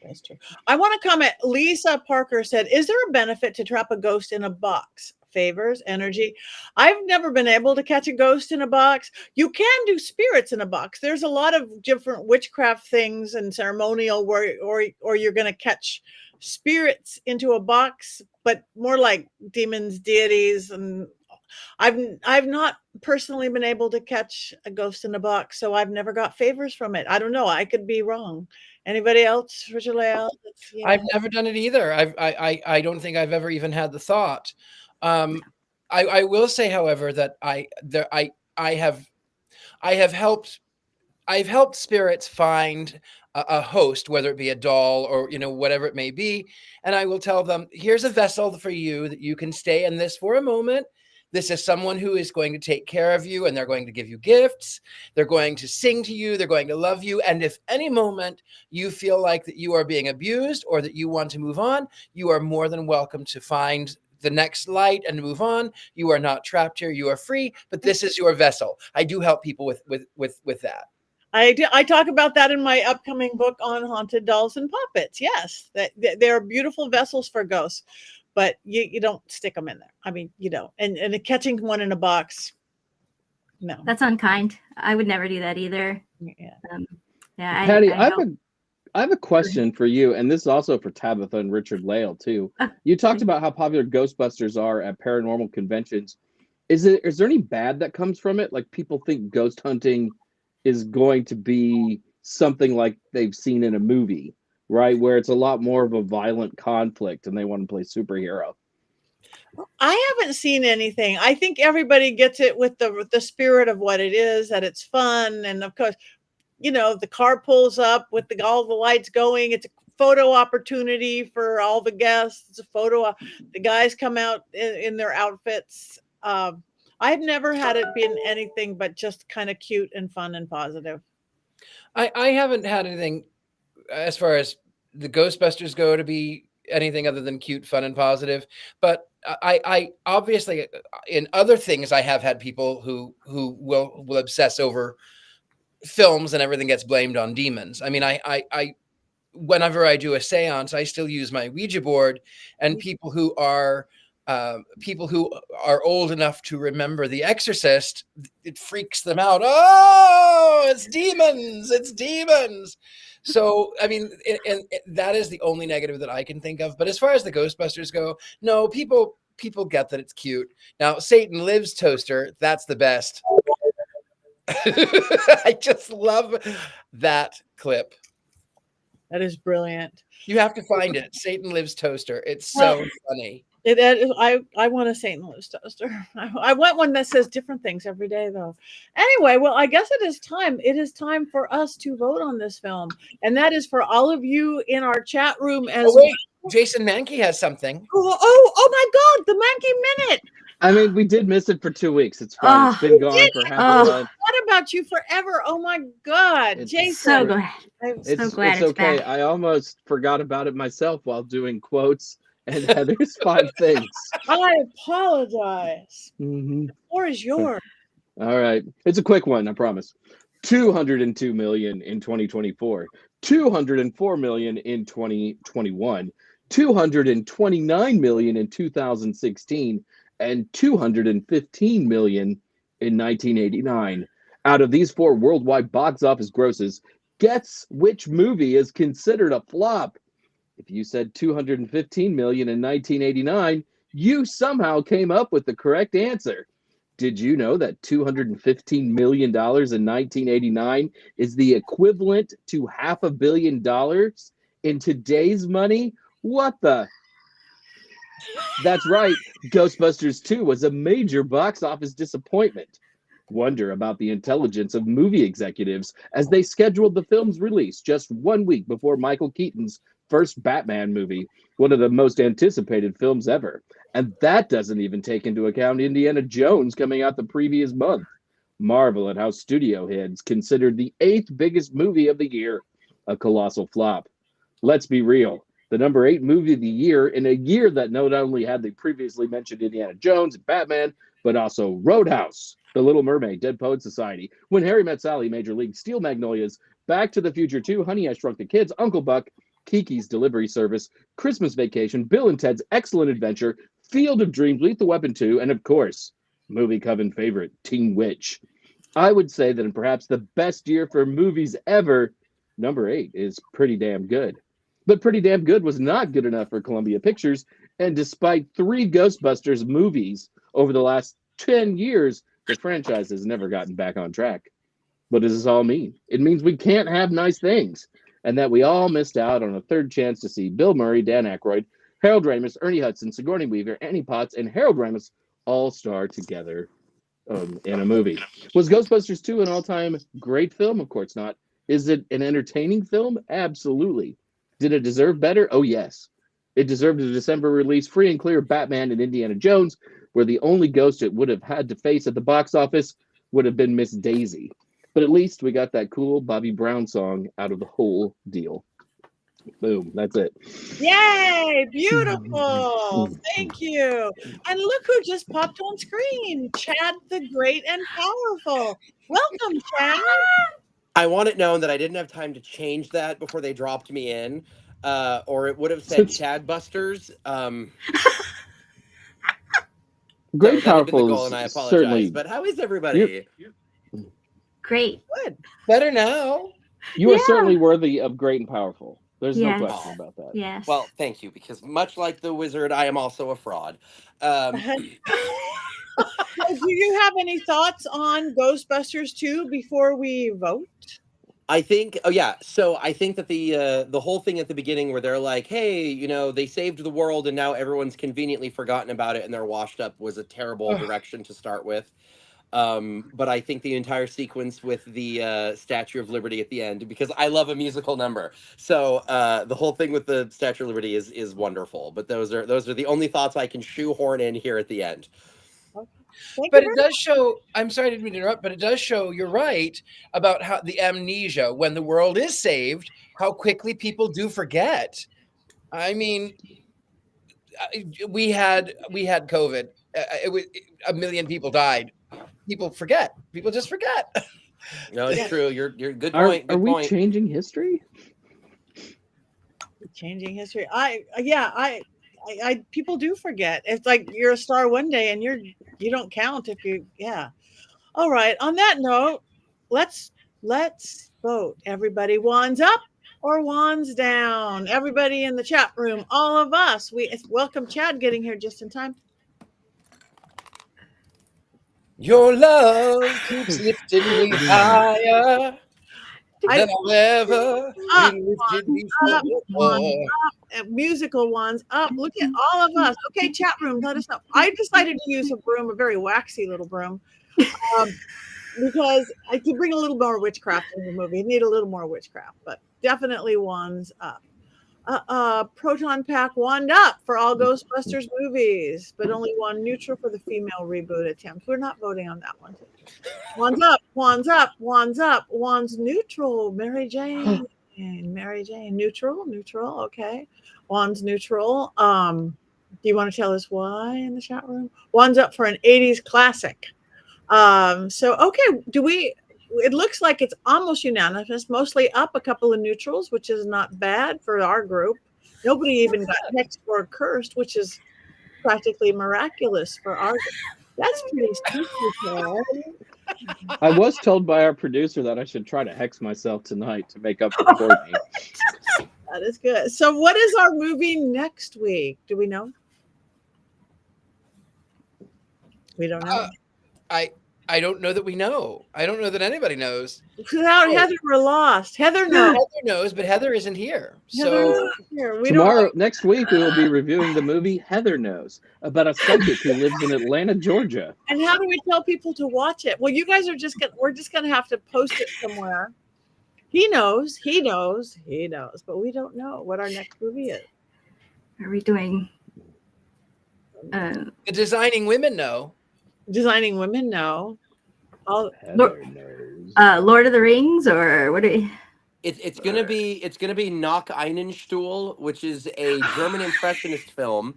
Speaker 1: That's true. I want to comment. Lisa Parker said, is there a benefit to trap a ghost in a box? Favors, energy. I've never been able to catch a ghost in a box. You can do spirits in a box. There's a lot of different witchcraft things and ceremonial where or you're going to catch spirits into a box, but more like demons, deities, and I've not personally been able to catch a ghost in a box, so I've never got favors from it. I don't know. I could be wrong. Anybody else, Richard-Lael?
Speaker 3: I've never done it either. I don't think I've ever even had the thought. I will say, however, that I've helped spirits find a host, whether it be a doll or, you know, whatever it may be. And I will tell them, here's a vessel for you that you can stay in this for a moment. This is someone who is going to take care of you, and they're going to give you gifts. They're going to sing to you. They're going to love you. And if any moment you feel like that you are being abused or that you want to move on, you are more than welcome to find the next light and move on. You are not trapped here. You are free, but this is your vessel. I do help people with that.
Speaker 1: I do. I talk about that in my upcoming book on haunted dolls and puppets. Yes, that they're beautiful vessels for ghosts, but you don't stick them in there. I mean, you know, and catching one in a box, no.
Speaker 4: That's unkind. I would never do that either.
Speaker 1: Yeah.
Speaker 2: Patti, I have a question for you, and this is also for Tabitha and Richard-Lael too. You talked about how popular Ghostbusters are at paranormal conventions. Is there any bad that comes from it? Like, people think ghost hunting is going to be something like they've seen in a movie, right? Where it's a lot more of a violent conflict and they want to play superhero.
Speaker 1: I haven't seen anything. I think everybody gets it with the spirit of what it is, that it's fun. And of course, the car pulls up with all the lights going. It's a photo opportunity for all the guests. It's a photo. The guys come out in their outfits. I've never had it been anything but just kind of cute and fun and positive.
Speaker 3: I haven't had anything as far as the Ghostbusters go to be anything other than cute, fun, and positive. But I obviously in other things I have had people who will obsess over films and everything gets blamed on demons. I mean, I whenever I do a seance, I still use my Ouija board, and people who are old enough to remember The Exorcist, it freaks them out. Oh, it's demons! It's demons! So, I mean, and that is the only negative that I can think of. But as far as the Ghostbusters go, no, people get that it's cute. Now, Satan Lives toaster, that's the best. I just love that clip.
Speaker 1: That is brilliant.
Speaker 3: You have to find it. Satan Lives toaster. It's so funny.
Speaker 1: I want a Satan Lives toaster. I want one that says different things every day, though. Anyway, well, I guess it is time. It is time for us to vote on this film, and that is for all of you in our chat room. As
Speaker 3: Jason Mankey has something.
Speaker 1: Oh my God, the Mankey Minute.
Speaker 2: I mean, we did miss it for 2 weeks. It's fine. It's been gone for half a month.
Speaker 1: What about you forever? Oh my God, Jason.
Speaker 4: So glad. I'm so glad it's
Speaker 2: okay.
Speaker 4: back.
Speaker 2: I almost forgot about it myself while doing quotes and Heather's 5 things.
Speaker 1: I apologize.
Speaker 2: Mm-hmm.
Speaker 1: The floor is yours.
Speaker 2: All right. It's a quick one, I promise. 202 million in 2024, 204 million in 2021, 229 million in 2016, and 215 million in 1989. Out of these 4 worldwide box office grosses, guess which movie is considered a flop? If you said 215 million in 1989, you somehow came up with the correct answer. Did you know that $215 million in 1989 is the equivalent to $500 million in today's money? What the? That's right. Ghostbusters 2 was a major box office disappointment. Wonder about the intelligence of movie executives as they scheduled the film's release just 1 week before Michael Keaton's first Batman movie, one of the most anticipated films ever. And that doesn't even take into account Indiana Jones coming out the previous month. Marvel at how studio heads considered the 8th biggest movie of the year a colossal flop. Let's be real. The number 8 movie of the year in a year that not only had the previously mentioned Indiana Jones and Batman, but also Roadhouse, The Little Mermaid, Dead Poets Society, When Harry Met Sally, Major League, Steel Magnolias, Back to the Future 2, Honey, I Shrunk the Kids, Uncle Buck, Kiki's Delivery Service, Christmas Vacation, Bill and Ted's Excellent Adventure, Field of Dreams, Lethal Weapon 2, and of course, movie Coven favorite, Teen Witch. I would say that in perhaps the best year for movies ever, number 8 is Pretty Damn Good. But Pretty Damn Good was not good enough for Columbia Pictures, and despite 3 Ghostbusters movies over the last 10 years, the franchise has never gotten back on track. What does this all mean? It means we can't have nice things, and that we all missed out on a third chance to see Bill Murray, Dan Aykroyd, Harold Ramis, Ernie Hudson, Sigourney Weaver, Annie Potts, and Harold Ramis all star together in a movie. Was Ghostbusters 2 an all-time great film? Of course not. Is it an entertaining film? Absolutely. Did it deserve better? Oh, yes. It deserved a December release, free and clear Batman and Indiana Jones, where the only ghost it would have had to face at the box office would have been Miss Daisy. But at least we got that cool Bobby Brown song out of the whole deal. Boom, that's it.
Speaker 1: Yay, beautiful. Thank you. And look who just popped on screen. Chad the Great and Powerful. Welcome, Chad.
Speaker 5: I want it known that I didn't have time to change that before they dropped me in, or it would have said Chad Busters.
Speaker 2: Great,
Speaker 5: so
Speaker 2: Powerful
Speaker 5: goal, and I apologize.
Speaker 2: Certainly.
Speaker 5: But how is everybody?
Speaker 4: Great.
Speaker 1: Good.
Speaker 3: Better now.
Speaker 2: You are certainly worthy of Great and Powerful. There's no question about that.
Speaker 4: Yes.
Speaker 5: Well, thank you, because much like the wizard, I am also a fraud.
Speaker 1: Do you have any thoughts on Ghostbusters 2 before we vote?
Speaker 5: I think, so I think that the whole thing at the beginning where they're like, hey, they saved the world and now everyone's conveniently forgotten about it and they're washed up was a terrible direction to start with. But I think the entire sequence with the Statue of Liberty at the end, because I love a musical number, so the whole thing with the Statue of Liberty is wonderful. But those are the only thoughts I can shoehorn in here at the end.
Speaker 3: But it does show, I'm sorry, I didn't mean to interrupt, but it does show, you're right, about how the amnesia, when the world is saved, how quickly people do forget. I mean, we had COVID. A million people died. People forget. People just forget.
Speaker 5: No, it's true. You're good
Speaker 2: Are
Speaker 5: point. Good
Speaker 2: we
Speaker 5: point.
Speaker 2: changing history?
Speaker 1: Changing history. People do forget. It's like you're a star one day and you don't count if you. Yeah. All right. On that note, let's vote. Everybody, wands up or wands down. Everybody in the chat room, all of us. We welcome Chad getting here just in time.
Speaker 3: Your love keeps lifting me higher than I've ever been lifted before.
Speaker 1: Musical ones up. Look at all of us. Okay, chat room, let us know. I decided to use a broom, a very waxy little broom, because I could bring a little more witchcraft in the movie. You need a little more witchcraft, but definitely wands up. Proton Pack wand up for all Ghostbusters movies, but only one neutral for the female reboot attempt. We're not voting on that one. Wands up, wands up, wands up, wands neutral. Mary Jane, neutral, okay. Wands neutral. Do you want to tell us why in the chat room? Wands up for an 80s classic. So okay, it looks like it's almost unanimous, mostly up, a couple of neutrals, which is not bad for our group. Nobody even got hexed or cursed, which is practically miraculous for our group. That's pretty stupid.
Speaker 2: I was told by our producer that I should try to hex myself tonight to make up for Courtney.
Speaker 1: That is good. So what is our movie next week? Do we know? We don't know.
Speaker 3: I don't know that we know. I don't know that anybody knows.
Speaker 1: Without Heather, we're lost. Heather knows.
Speaker 3: Heather knows, but Heather isn't here.
Speaker 2: Next week, we will be reviewing the movie Heather Knows, about a psychic who lives in Atlanta, Georgia.
Speaker 1: And how do we tell people to watch it? Well, you guys are we're just going to have to post it somewhere. He knows, but we don't know what our next movie is.
Speaker 4: Are we doing?
Speaker 3: The Designing Women know.
Speaker 1: Designing Women know.
Speaker 4: Lord of the Rings, or what?
Speaker 5: It's gonna be Nach einen Stuhl, which is a German impressionist film.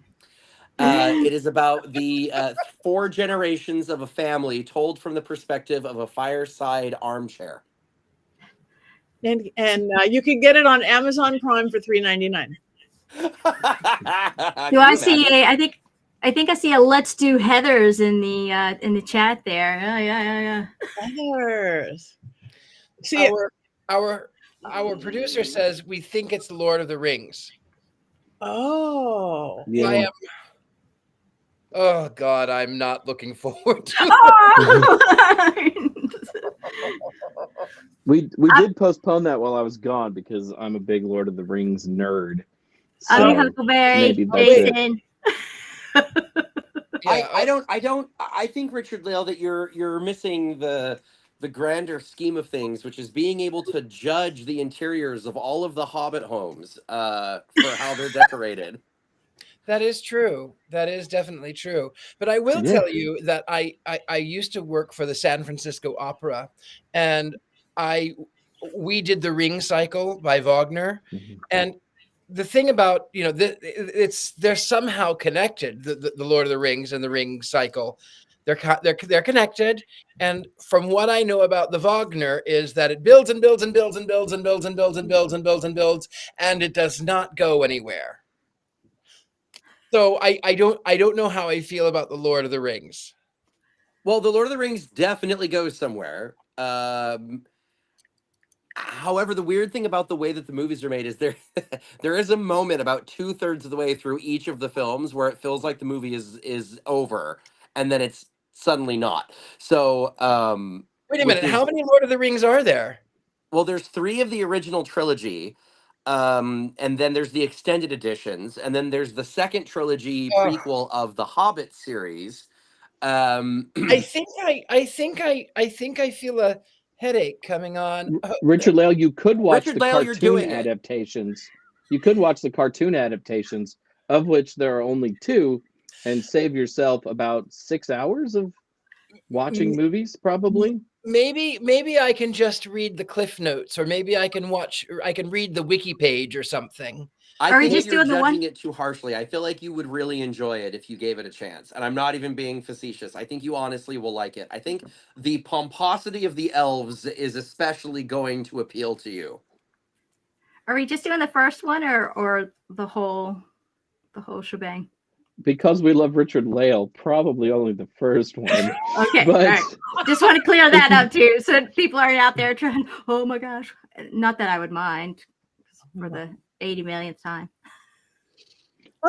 Speaker 5: It is about the 4 generations of a family told from the perspective of a fireside armchair.
Speaker 1: And you can get it on Amazon Prime for $3.99.
Speaker 4: Do I see I think I see a "Let's Do Heathers" in the chat there. Yeah.
Speaker 1: Heathers. See,
Speaker 3: our producer says we think it's the Lord of the Rings.
Speaker 1: Oh,
Speaker 2: yeah.
Speaker 3: Oh God, I'm not looking forward to it.
Speaker 2: We did postpone that while I was gone because I'm a big Lord of the Rings nerd. So
Speaker 4: Huckleberry, Jason.
Speaker 5: I think, Richard-Lael, that you're missing the grander scheme of things, which is being able to judge the interiors of all of the Hobbit homes for how they're decorated.
Speaker 3: That is true. That is definitely true. But I will tell you that I used to work for the San Francisco Opera, and we did the Ring Cycle by Wagner, and the thing about, they're somehow connected, the Lord of the Rings and the Ring Cycle. They're connected, and from what I know about the Wagner is that it builds and builds and builds and builds and builds and builds and builds and builds and builds, and it does not go anywhere. So I don't know how I feel about the Lord of the Rings.
Speaker 5: Well, the Lord of the Rings definitely goes somewhere. However, the weird thing about the way that the movies are made is there is a moment about 2/3 of the way through each of the films where it feels like the movie is over, and then it's suddenly not. So
Speaker 3: wait a minute, how many Lord of the Rings are there?
Speaker 5: Well, there's 3 of the original trilogy, and then there's the extended editions, and then there's the second trilogy prequel of the Hobbit series.
Speaker 3: I think I feel a headache coming on.
Speaker 2: Richard-Lael, you could watch the
Speaker 5: Richard-Lael, you're
Speaker 2: cartoon
Speaker 5: doing it.
Speaker 2: adaptations. You could watch the cartoon adaptations, of which there are only 2, and save yourself about 6 hours of watching movies, probably.
Speaker 3: Maybe I can just read the Cliff Notes, or maybe I can read the wiki page or something.
Speaker 5: I think that you're judging it too harshly. I feel like you would really enjoy it if you gave it a chance. And I'm not even being facetious. I think you honestly will like it. I think the pomposity of the elves is especially going to appeal to you.
Speaker 4: Are we just doing the first one or the whole shebang?
Speaker 2: Because we love Richard-Lael, probably only the first one.
Speaker 4: Okay,
Speaker 2: but...
Speaker 4: all right. Just want to clear that up too, so people aren't out there trying. Oh my gosh! Not that I would mind for the 80 millionth time.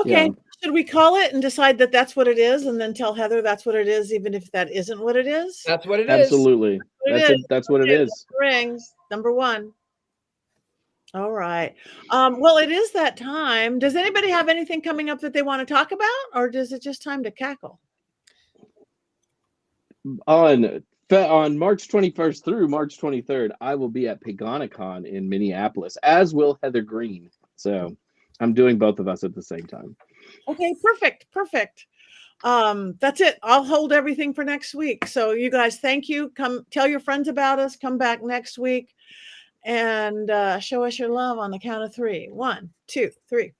Speaker 1: Okay, should we call it and decide that that's what it is, and then tell Heather that's what it is, even if that isn't what it is?
Speaker 3: That's what it is.
Speaker 2: Absolutely. That's what it is.
Speaker 1: Rings, number 1. All right. Well, it is that time. Does anybody have anything coming up that they want to talk about, or is it just time to cackle?
Speaker 2: On March 21st through March 23rd, I will be at Pagonicon in Minneapolis, as will Heather Green. So I'm doing both of us at the same time.
Speaker 1: Okay, perfect. That's it. I'll hold everything for next week. So you guys, thank you. Come tell your friends about us. Come back next week and show us your love on the count of 3. 1, 2, 3.